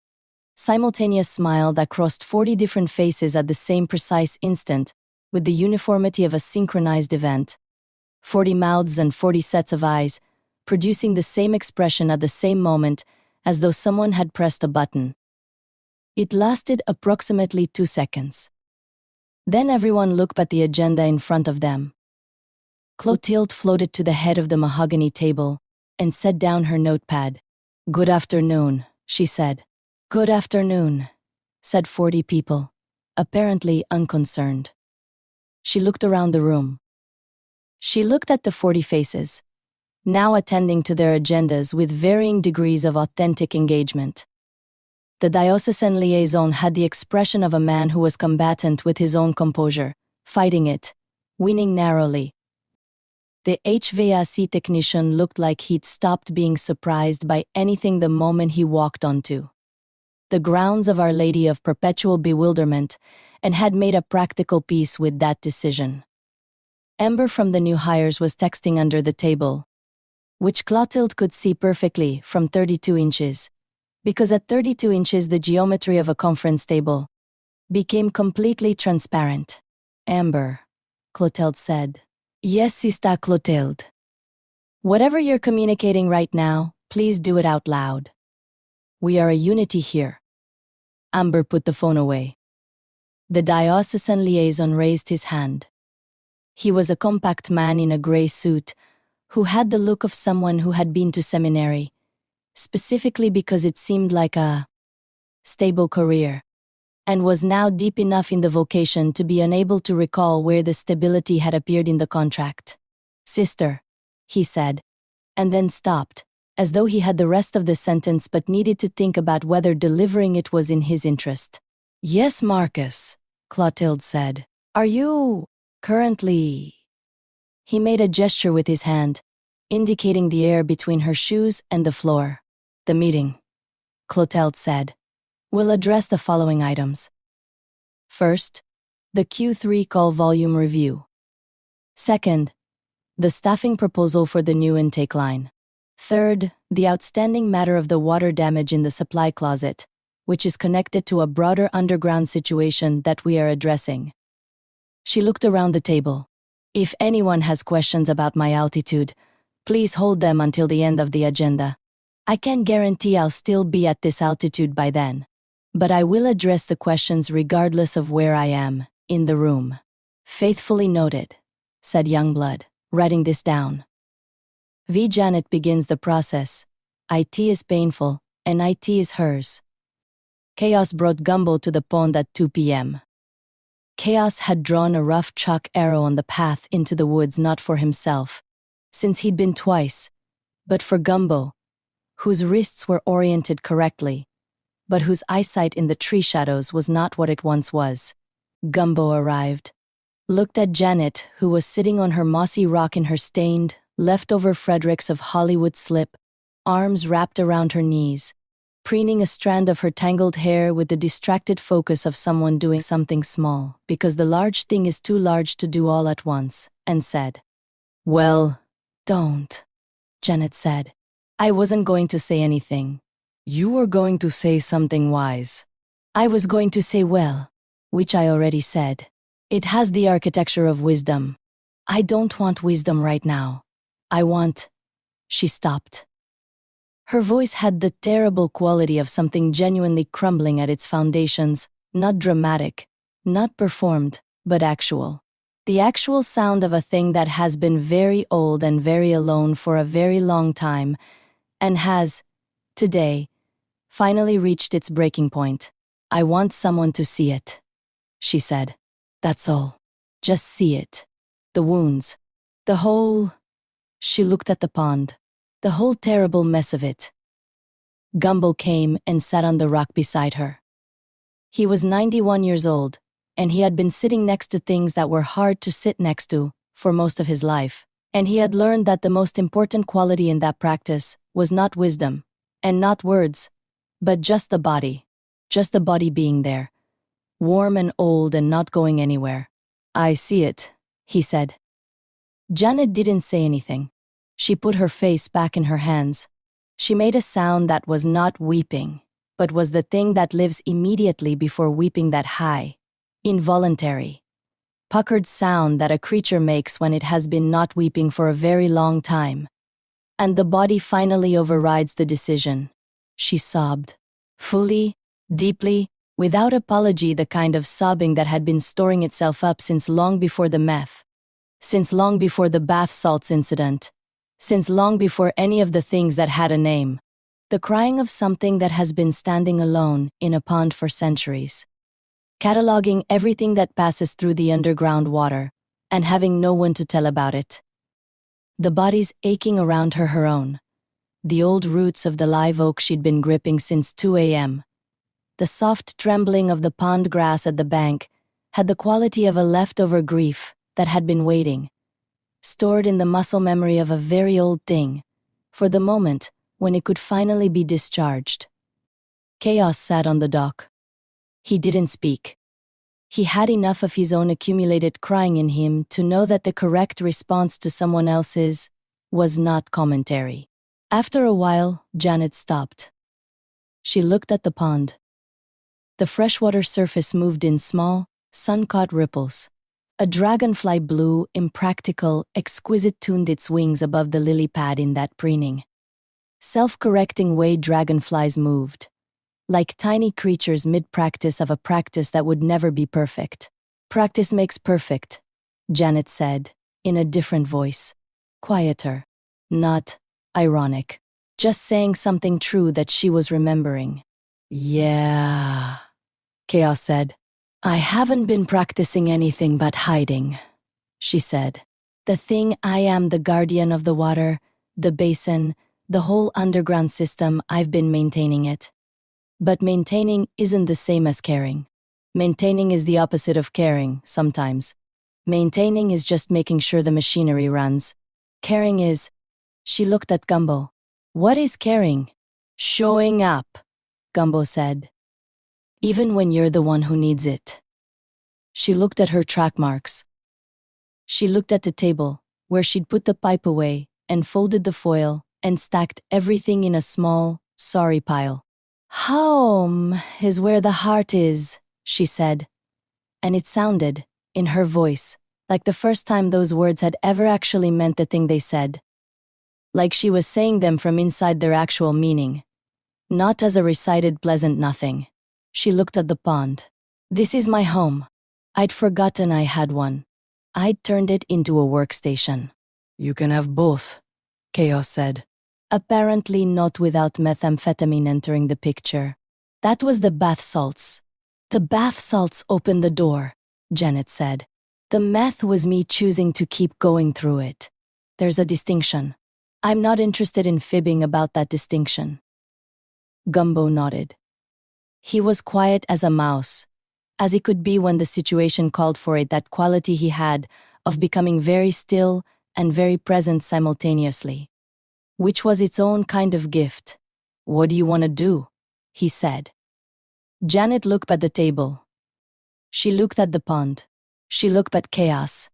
Speaker 1: simultaneous smile that crossed 40 different faces at the same precise instant, with the uniformity of a synchronized event. 40 mouths and 40 sets of eyes, producing the same expression at the same moment, as though someone had pressed a button. It lasted approximately 2 seconds. Then everyone looked at the agenda in front of them. Clotilde floated to the head of the mahogany table and set down her notepad. "Good afternoon," she said. "Good afternoon," said 40 people, apparently unconcerned. She looked around the room. She looked at the 40 faces, now attending to their agendas with varying degrees of authentic engagement. The diocesan liaison had the expression of a man who was combatant with his own composure, fighting it, winning narrowly. The HVAC technician looked like he'd stopped being surprised by anything the moment he walked onto the grounds of Our Lady of Perpetual Bewilderment and had made a practical peace with that decision. Amber from the new hires was texting under the table, which Clotilde could see perfectly from 32 inches. Because at 32 inches the geometry of a conference table became completely transparent. "Amber," Clotilde said. "Yes, Sista Clotilde. Whatever you're communicating right now, please do it out loud. We are a unity here." Amber put the phone away. The diocesan liaison raised his hand. He was a compact man in a gray suit who had the look of someone who had been to seminary, specifically because it seemed like a stable career, and was now deep enough in the vocation to be unable to recall where the stability had appeared in the contract. "Sister," he said, and then stopped, as though he had the rest of the sentence but needed to think about whether delivering it was in his interest. "Yes, Marcus," Clotilde said. "Are you currently—" He made a gesture with his hand, indicating the air between her shoes and the floor. "The meeting," Clotilde said, "will address the following items. First, the Q3 call volume review. Second, the staffing proposal for the new intake line. Third, the outstanding matter of the water damage in the supply closet, which is connected to a broader underground situation that we are addressing." She looked around the table. "If anyone has questions about my altitude, please hold them until the end of the agenda. I can't guarantee I'll still be at this altitude by then, but I will address the questions regardless of where I am in the room." "Faithfully noted," said Youngblood, writing this down. V. Janet begins the process. IT is painful, and IT is hers. Chaos brought Gumbo to the pond at 2 p.m. Chaos had drawn a rough chalk arrow on the path into the woods, not for himself, since he'd been twice, but for Gumbo, whose wrists were oriented correctly, but whose eyesight in the tree shadows was not what it once was. Gumbo arrived, looked at Janet, who was sitting on her mossy rock in her stained, leftover Fredericks of Hollywood slip, arms wrapped around her knees, preening a strand of her tangled hair with the distracted focus of someone doing something small, because the large thing is too large to do all at once, and said, "Well, don't," Janet said. "I wasn't going to say anything." "You were going to say something wise." "I was going to say well, which I already said. It has the architecture of wisdom. I don't want wisdom right now. I want—" She stopped. Her voice had the terrible quality of something genuinely crumbling at its foundations, not dramatic, not performed, but actual. The actual sound of a thing that has been very old and very alone for a very long time, and has, today, finally reached its breaking point. "I want someone to see it," she said. "That's all. Just see it. The wounds. The whole—" She looked at the pond. The whole terrible mess of it. Gumbo came and sat on the rock beside her. He was 91 years old, and he had been sitting next to things that were hard to sit next to for most of his life. And he had learned that the most important quality in that practice was not wisdom, and not words, but just the body. Just the body being there, warm and old and not going anywhere. I see it, he said. Janet didn't say anything. She put her face back in her hands. She made a sound that was not weeping, but was the thing that lives immediately before weeping, that high, involuntary, puckered sound that a creature makes when it has been not weeping for a very long time. And the body finally overrides the decision. She sobbed. Fully, deeply, without apology, the kind of sobbing that had been storing itself up since long before the meth, since long before the bath salts incident, since long before any of the things that had a name. The crying of something that has been standing alone in a pond for centuries, cataloging everything that passes through the underground water, and having no one to tell about it. The bodies aching around her own. The old roots of the live oak she'd been gripping since 2 a.m. The soft trembling of the pond grass at the bank had the quality of a leftover grief that had been waiting, stored in the muscle memory of a very old thing, for the moment when it could finally be discharged. Chaos sat on the dock. He didn't speak. He had enough of his own accumulated crying in him to know that the correct response to someone else's was not commentary. After a while, Janet stopped. She looked at the pond. The freshwater surface moved in small, sun-caught ripples. A dragonfly blew, impractical, exquisite, tuned its wings above the lily pad in that preening, self-correcting way dragonflies moved, like tiny creatures mid-practice of a practice that would never be perfect. Practice makes perfect, Janet said, in a different voice, quieter, not ironic, just saying something true that she was remembering. Yeah, Chaos said. I haven't been practicing anything but hiding, she said. The thing I am, the guardian of the water, the basin, the whole underground system, I've been maintaining it. But maintaining isn't the same as caring. Maintaining is the opposite of caring, sometimes. Maintaining is just making sure the machinery runs. Caring is... She looked at Gumbo. What is caring? Showing up, Gumbo said. Even when you're the one who needs it. She looked at her track marks. She looked at the table, where she'd put the pipe away, and folded the foil, and stacked everything in a small, sorry pile. Home is where the heart is, she said. And it sounded, in her voice, like the first time those words had ever actually meant the thing they said. Like she was saying them from inside their actual meaning, not as a recited pleasant nothing. She looked at the pond. This is my home. I'd forgotten I had one. I'd turned it into a workstation. You can have both, Chaos said. Apparently not without methamphetamine entering the picture. That was the bath salts. The bath salts opened the door, Janet said. The meth was me choosing to keep going through it. There's a distinction. I'm not interested in fibbing about that distinction. Gumbo nodded. He was quiet as a mouse, as he could be when the situation called for it, that quality he had of becoming very still and very present simultaneously, which was its own kind of gift. What do you want to do? He said. Janet looked at the table. She looked at the pond. She looked at Chaos,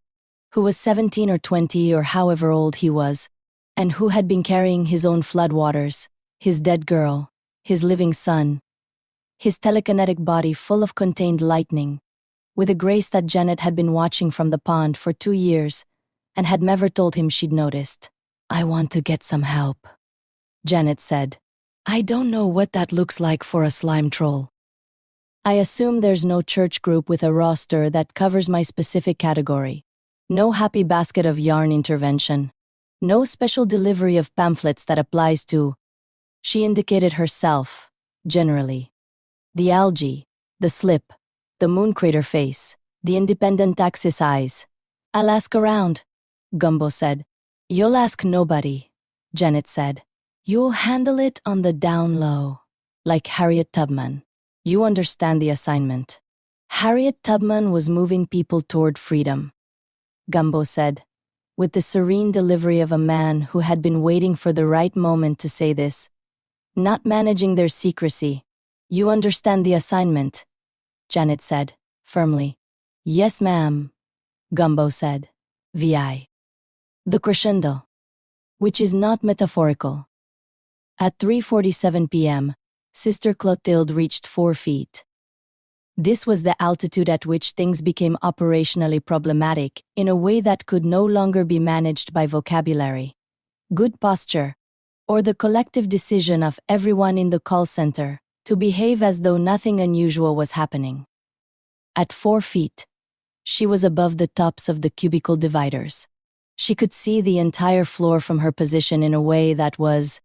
Speaker 1: who was 17 or 20 or however old he was, and who had been carrying his own floodwaters, his dead girl, his living son, his telekinetic body full of contained lightning, with a grace that Janet had been watching from the pond for 2 years and had never told him she'd noticed. I want to get some help, Janet said. I don't know what that looks like for a slime troll. I assume there's no church group with a roster that covers my specific category. No happy basket of yarn intervention. No special delivery of pamphlets that applies to... She indicated herself, generally. The algae, the slip, the moon crater face, the independent axis eyes. I'll ask around, Gumbo said. You'll ask nobody, Janet said. You'll handle it on the down low, like Harriet Tubman. You understand the assignment. Harriet Tubman was moving people toward freedom, Gumbo said, with the serene delivery of a man who had been waiting for the right moment to say this. Not managing their secrecy. You understand the assignment, Janet said, firmly. Yes, ma'am, Gumbo said. VI. The crescendo, which is not metaphorical. At 3:47 p.m., Sister Clotilde reached 4 feet. This was the altitude at which things became operationally problematic in a way that could no longer be managed by vocabulary, good posture, or the collective decision of everyone in the call center to behave as though nothing unusual was happening. At 4 feet, she was above the tops of the cubicle dividers. She could see the entire floor from her position in a way that was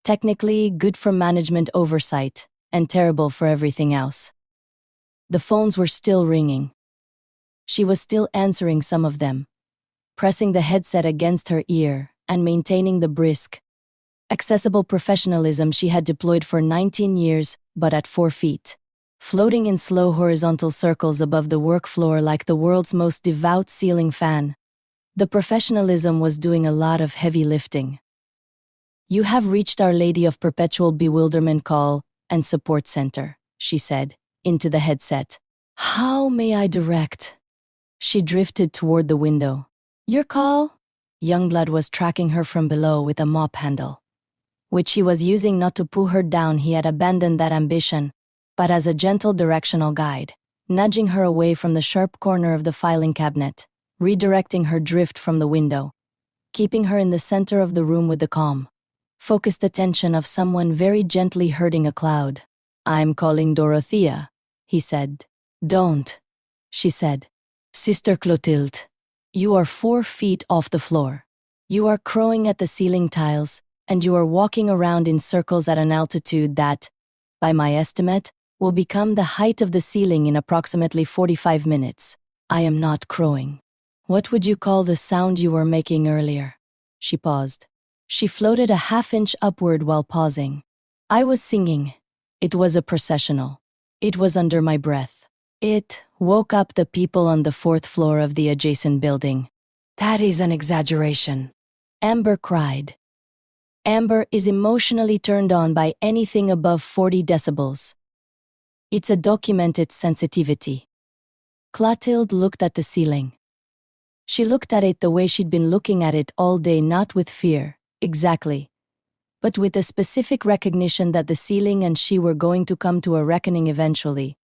Speaker 1: technically good for management oversight and terrible for everything else. The phones were still ringing. She was still answering some of them, pressing the headset against her ear and maintaining the brisk, accessible professionalism she had deployed for 19 years, but at 4 feet, floating in slow horizontal circles above the work floor like the world's most devout ceiling fan. The professionalism was doing a lot of heavy lifting. You have reached Our Lady of Perpetual Bewilderment Call and Support Center, she said, into the headset. How may I direct? She drifted toward the window. Your call? Youngblood was tracking her from below with a mop handle, which he was using not to pull her down. He had abandoned that ambition, but as a gentle directional guide, nudging her away from the sharp corner of the filing cabinet, redirecting her drift from the window, keeping her in the center of the room with the calm, focused attention of someone very gently herding a cloud. I'm calling Dorothea, he said. Don't, she said. Sister Clotilde, you are 4 feet off the floor. You are crowing at the ceiling tiles, and you are walking around in circles at an altitude that, by my estimate, will become the height of the ceiling in approximately 45 minutes. I am not crowing. What would you call the sound you were making earlier? She paused. She floated a half-inch upward while pausing. I was singing. It was a processional. It was under my breath. It woke up the people on the 4th floor of the adjacent building. That is an exaggeration, Amber cried. Amber is emotionally turned on by anything above 40 decibels. It's a documented sensitivity. Clotilde looked at the ceiling. She looked at it the way she'd been looking at it all day, not with fear, exactly, but with a specific recognition that the ceiling and she were going to come to a reckoning eventually,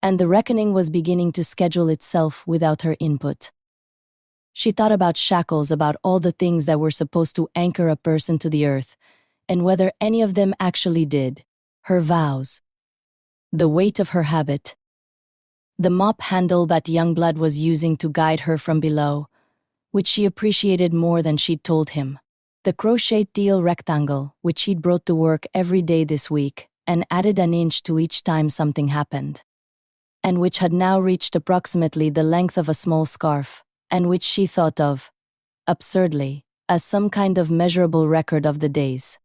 Speaker 1: and the reckoning was beginning to schedule itself without her input. She thought about shackles, about all the things that were supposed to anchor a person to the earth, and whether any of them actually did. Her vows. The weight of her habit. The mop handle that Youngblood was using to guide her from below, which she appreciated more than she'd told him. The crocheted deal rectangle, which he'd brought to work every day this week, and added an inch to each time something happened, and which had now reached approximately the length of a small scarf, and which she thought of, absurdly, as some kind of measurable record of the days.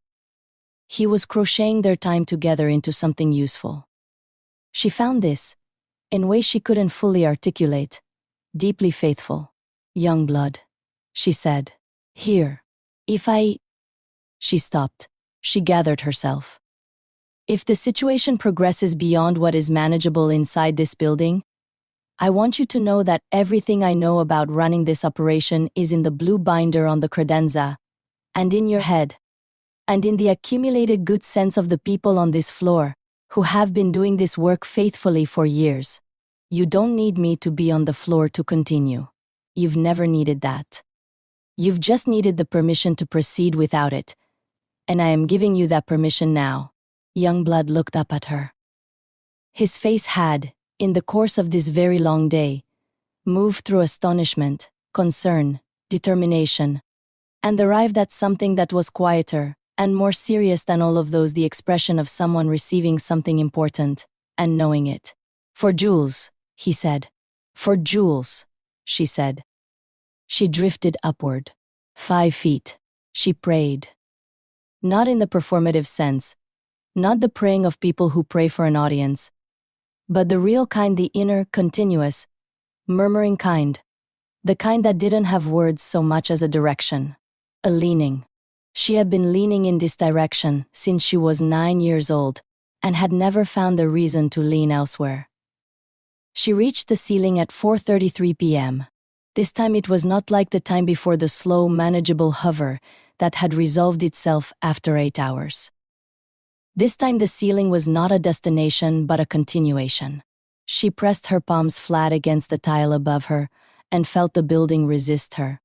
Speaker 1: He was crocheting their time together into something useful. She found this, in ways she couldn't fully articulate, deeply faithful. Youngblood, she said. Here. If I... She stopped. She gathered herself. If the situation progresses beyond what is manageable inside this building, I want you to know that everything I know about running this operation is in the blue binder on the credenza, and in your head, and in the accumulated good sense of the people on this floor, who have been doing this work faithfully for years. You don't need me to be on the floor to continue. You've never needed that. You've just needed the permission to proceed without it, and I am giving you that permission now. Youngblood looked up at her. His face had, in the course of this very long day, moved through astonishment, concern, determination, and arrived at something that was quieter and more serious than all of those, the expression of someone receiving something important and knowing it. For Jules, he said. For Jules, she said. She drifted upward. 5 feet. She prayed. Not in the performative sense, not the praying of people who pray for an audience, but the real kind, the inner, continuous, murmuring kind. The kind that didn't have words so much as a direction. A leaning. She had been leaning in this direction since she was 9 years old, and had never found a reason to lean elsewhere. She reached the ceiling at 4:33 p.m. This time it was not like the time before, the slow, manageable hover that had resolved itself after 8 hours. This time the ceiling was not a destination but a continuation. She pressed her palms flat against the tile above her and felt the building resist her.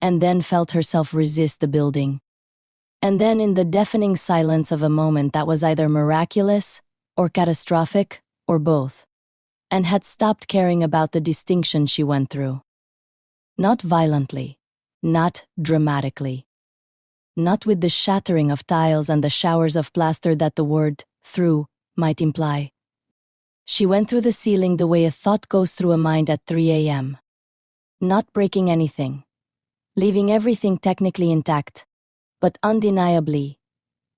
Speaker 1: And then felt herself resist the building. And then, in the deafening silence of a moment that was either miraculous or catastrophic or both, and had stopped caring about the distinction she went through. Not violently, not dramatically, not with the shattering of tiles and the showers of plaster that the word through might imply. She went through the ceiling the way a thought goes through a mind at 3 a.m. Not breaking anything, leaving everything technically intact, but undeniably,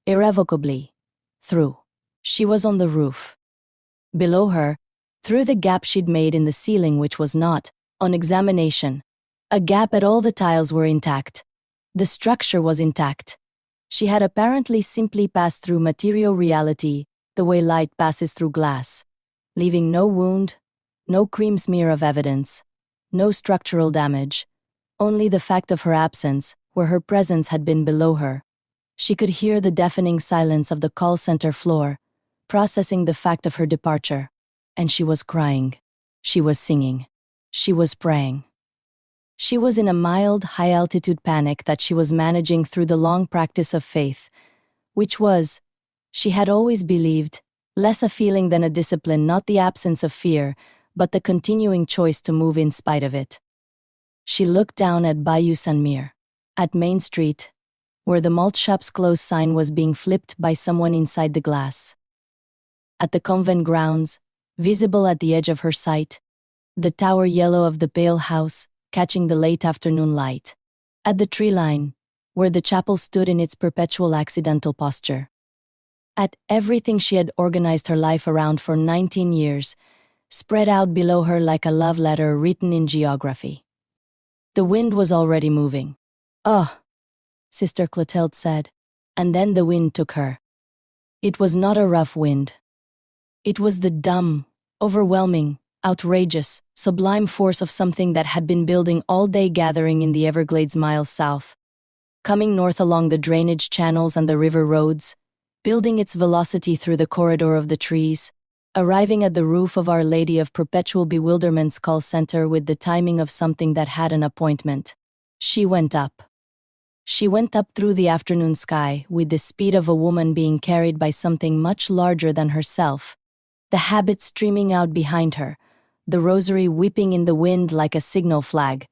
Speaker 1: irrevocably, through. She was on the roof. Below her, through the gap she'd made in the ceiling, which was not, on examination, a gap at all. The tiles were intact. The structure was intact. She had apparently simply passed through material reality the way light passes through glass, leaving no wound, no cream smear of evidence, no structural damage, only the fact of her absence, where her presence had been below her. She could hear the deafening silence of the call center floor, processing the fact of her departure. And she was crying. She was singing. She was praying. She was in a mild, high-altitude panic that she was managing through the long practice of faith, which was, she had always believed, less a feeling than a discipline, not the absence of fear, but the continuing choice to move in spite of it. She looked down at Bayou San Mir, at Main Street, where the malt shop's closed sign was being flipped by someone inside the glass. At the convent grounds, visible at the edge of her sight, the tower yellow of the pale house, catching the late afternoon light. At the tree line, where the chapel stood in its perpetual accidental posture. At everything she had organized her life around for 19 years, spread out below her like a love letter written in geography. The wind was already moving. "Oh," Sister Clotilde said, and then the wind took her. It was not a rough wind. It was the dumb, overwhelming, outrageous, sublime force of something that had been building all day, gathering in the Everglades miles south, coming north along the drainage channels and the river roads, building its velocity through the corridor of the trees, arriving at the roof of Our Lady of Perpetual Bewilderment's call center with the timing of something that had an appointment. She went up. She went up through the afternoon sky with the speed of a woman being carried by something much larger than herself, the habit streaming out behind her, the rosary whipping in the wind like a signal flag,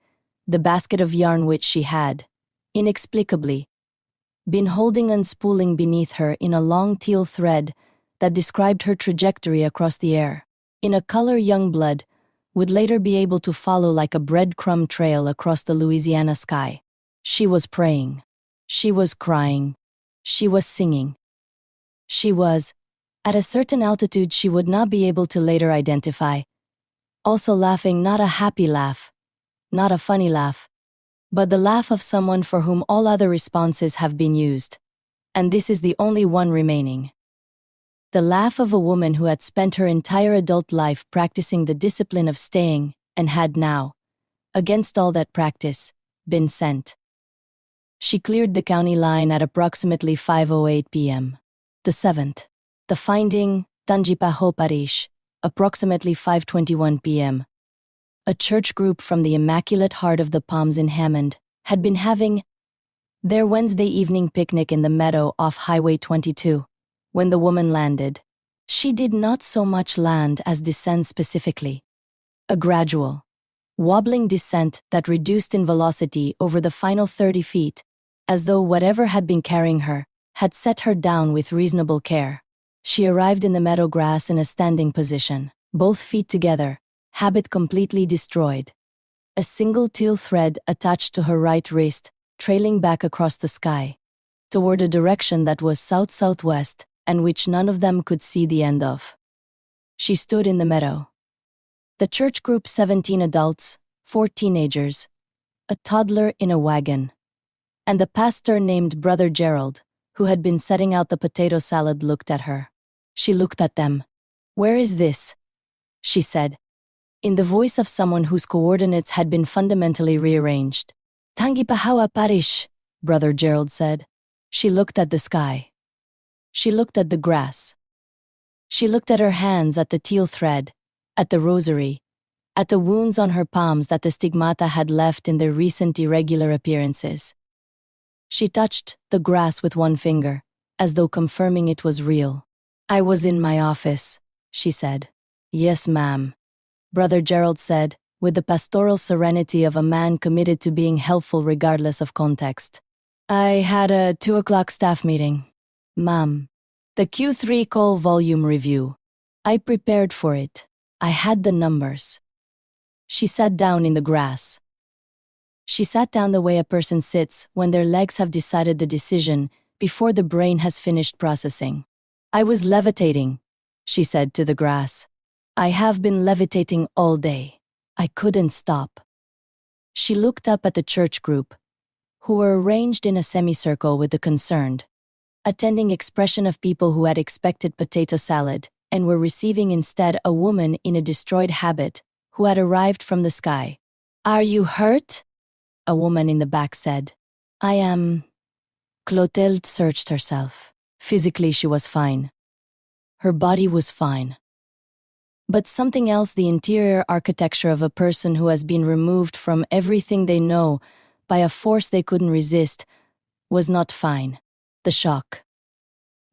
Speaker 1: the basket of yarn which she had, inexplicably, been holding unspooling beneath her in a long teal thread that described her trajectory across the air, in a color young blood would later be able to follow like a breadcrumb trail across the Louisiana sky. She was praying. She was crying. She was singing. She was, at a certain altitude she would not be able to later identify, also laughing, not a happy laugh, not a funny laugh, but the laugh of someone for whom all other responses have been used, and this is the only one remaining. The laugh of a woman who had spent her entire adult life practicing the discipline of staying, and had now, against all that practice, been sent. She cleared the county line at approximately 5:08 p.m. The 7th. The finding, Tangipaho Parish, approximately 5:21 p.m. A church group from the Immaculate Heart of the Palms in Hammond had been having their Wednesday evening picnic in the meadow off Highway 22. When the woman landed, she did not so much land as descend specifically. A gradual, wobbling descent that reduced in velocity over the final 30 feet, as though whatever had been carrying her had set her down with reasonable care. She arrived in the meadow grass in a standing position, both feet together, habit completely destroyed. A single teal thread attached to her right wrist, trailing back across the sky. toward a direction that was south-southwest and which none of them could see the end of. She stood in the meadow. The church group 17 adults, 4 teenagers, a toddler in a wagon, and the pastor named Brother Gerald, who had been setting out the potato salad, looked at her. She looked at them. "Where is this?" she said, in the voice of someone whose coordinates had been fundamentally rearranged. "Tangipahawa Parish," Brother Gerald said. She looked at the sky. She looked at the grass. She looked at her hands, at the teal thread, at the rosary, at the wounds on her palms that the stigmata had left in their recent irregular appearances. She touched the grass with one finger, as though confirming it was real. "I was in my office," she said. "Yes, ma'am," Brother Gerald said, with the pastoral serenity of a man committed to being helpful regardless of context. "I had a 2 o'clock staff meeting. Ma'am. The Q3 call volume review. I prepared for it. I had the numbers." She sat down in the grass. She sat down the way a person sits when their legs have decided the decision before the brain has finished processing. "I was levitating," she said to the grass. "I have been levitating all day. I couldn't stop." She looked up at the church group, who were arranged in a semicircle with the concerned, attending expression of people who had expected potato salad and were receiving instead a woman in a destroyed habit who had arrived from the sky. "Are you hurt?" a woman in the back said. "I am." Clotilde searched herself. Physically, she was fine. Her body was fine. But something else, the interior architecture of a person who has been removed from everything they know by a force they couldn't resist, was not fine. The shock.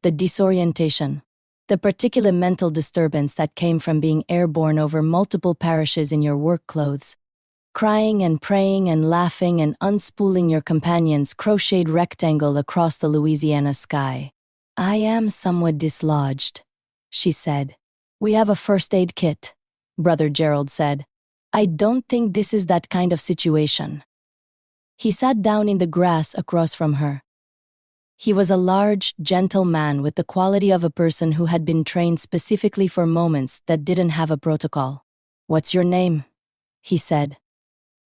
Speaker 1: The disorientation. The particular mental disturbance that came from being airborne over multiple parishes in your work clothes, crying and praying and laughing and unspooling your companion's crocheted rectangle across the Louisiana sky. "I am somewhat dislodged," she said. "We have a first aid kit," Brother Gerald said. "I don't think this is that kind of situation." He sat down in the grass across from her. He was a large, gentle man with the quality of a person who had been trained specifically for moments that didn't have a protocol. "What's your name?" he said.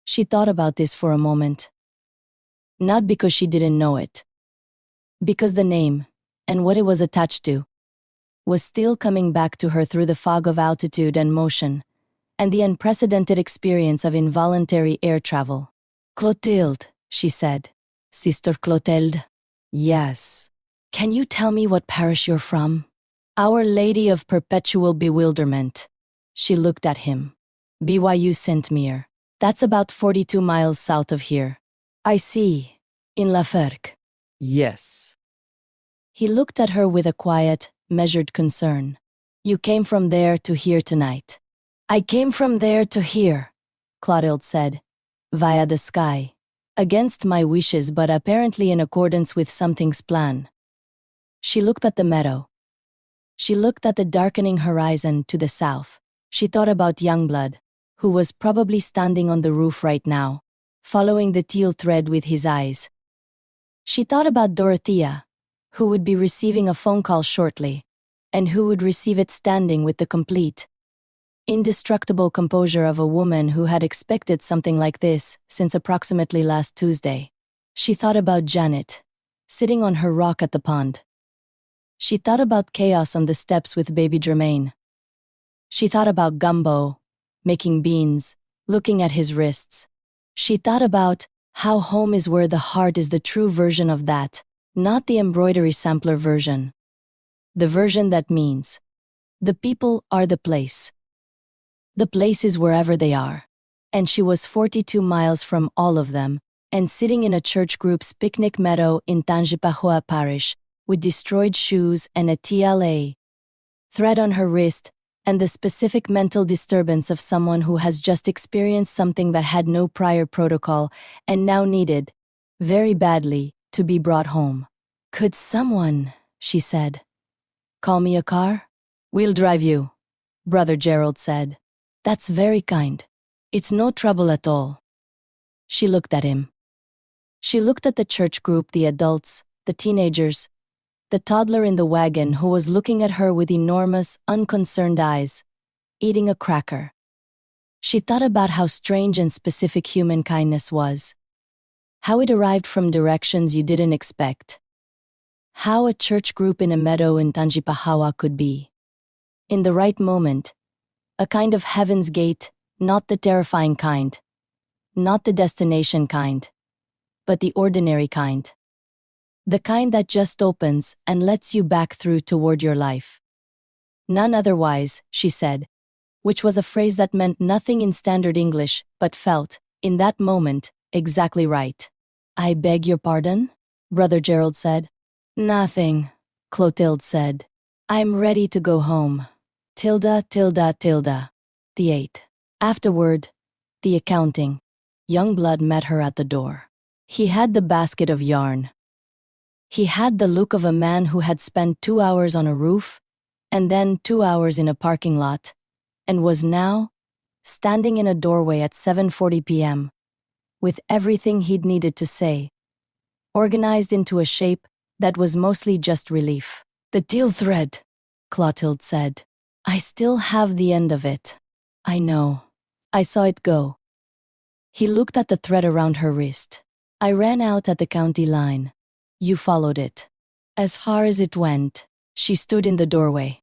Speaker 1: She thought about this for a moment. Not because she didn't know it. Because the name, and what it was attached to, was still coming back to her through the fog of altitude and motion, and the unprecedented experience of involuntary air travel. "Clotilde," she said. "Sister Clotilde." "Yes." "Can you tell me what parish you're from?" "Our Lady of Perpetual Bewilderment." She looked at him. "BYU Saint Mere. That's about 42 miles south of here." "I see. In La Ferque."
Speaker 2: Yes.
Speaker 1: He looked at her with a quiet, measured concern. "You came from there to here tonight." "I came from there to here," Clotilde said, "via the sky. Against my wishes, but apparently in accordance with something's plan." She looked at the meadow. She looked at the darkening horizon to the south. She thought about Youngblood, who was probably standing on the roof right now, following the teal thread with his eyes. She thought about Dorothea, who would be receiving a phone call shortly, and who would receive it standing with the complete, indestructible composure of a woman who had expected something like this since approximately last Tuesday. She thought about Janet, sitting on her rock at the pond. She thought about chaos on the steps with baby Jermaine. She thought about Gumbo, making beans, looking at his wrists. She thought about how home is where the heart is, the true version of that, not the embroidery sampler version. The version that means the people are the place. The place is wherever they are. And she was 42 miles from all of them, and sitting in a church group's picnic meadow in Tangipahoa Parish, with destroyed shoes and a TLA thread on her wrist, and the specific mental disturbance of someone who has just experienced something that had no prior protocol and now needed, very badly, to be brought home. "Could someone," she said, "call me a car?" "We'll drive you," Brother Gerald said. "That's very kind. It's no trouble at all." She looked at him. She looked at the church group, the adults, the teenagers, the toddler in the wagon who was looking at her with enormous, unconcerned eyes, eating a cracker. She thought about how strange and specific human kindness was. How it arrived from directions you didn't expect. How a church group in a meadow in Tangipahawa could be, in the right moment, a kind of heaven's gate, not the terrifying kind, not the destination kind, but the ordinary kind. The kind that just opens and lets you back through toward your life. None otherwise, she said, which was a phrase that meant nothing in standard English, but felt, in that moment, exactly right. I beg your pardon? Brother Gerald said. Nothing, Clotilde said. I'm ready to go home. Tilda. The 8. Afterward, the accounting. Youngblood met her at the door. He had the basket of yarn. He had the look of a man who had spent 2 hours on a roof, and then 2 hours in a parking lot, and was now standing in a doorway at 7:40 p.m., with everything he'd needed to say, organized into a shape that was mostly just relief. The teal thread, Clotilde said. I still have the end of it. I know. I saw it go. He looked at the thread around her wrist. I ran out at the county line. You followed it. As far as it went, she stood in the doorway.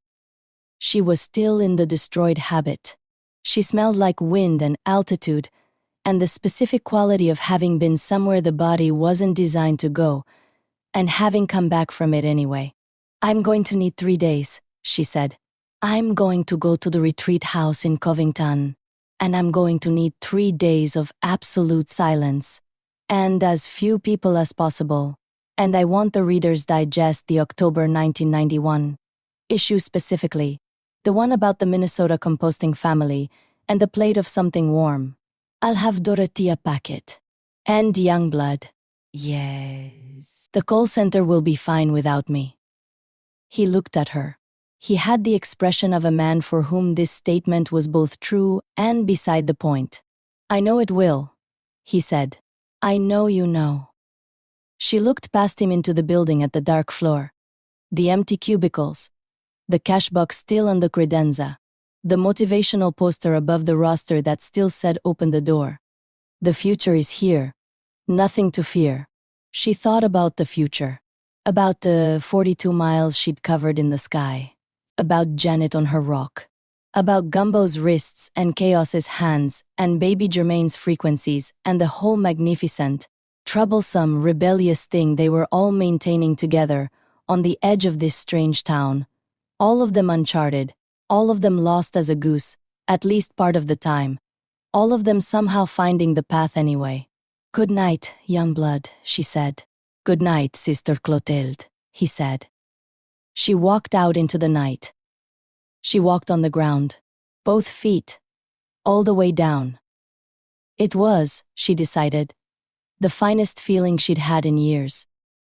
Speaker 1: She was still in the destroyed habit. She smelled like wind and altitude, and the specific quality of having been somewhere the body wasn't designed to go, and having come back from it anyway. I'm going to need 3 days, she said. I'm going to go to the retreat house in Covington, and I'm going to need 3 days of absolute silence, and as few people as possible. And I want the readers digest the October 1991 issue specifically, the one about the Minnesota composting family, and the plate of something warm. I'll have Dorothea pack it. And Youngblood. Yes. The call center will be fine without me. He looked at her. He had the expression of a man for whom this statement was both true and beside the point. I know it will, he said. I know you know. She looked past him into the building at the dark floor. The empty cubicles. The cash box still on the credenza. The motivational poster above the roster that still said open the door. The future is here. Nothing to fear. She thought about the future. About the 42 miles she'd covered in the sky. About Janet on her rock. About Gumbo's wrists and Chaos's hands and baby Germain's frequencies and the whole magnificent, troublesome, rebellious thing they were all maintaining together on the edge of this strange town. All of them uncharted, all of them lost as a goose, at least part of the time. All of them somehow finding the path anyway. Good night, Youngblood, she said. Good night, Sister Clotilde, he said. She walked out into the night. She walked on the ground, both feet, all the way down. It was, she decided, the finest feeling she'd had in years.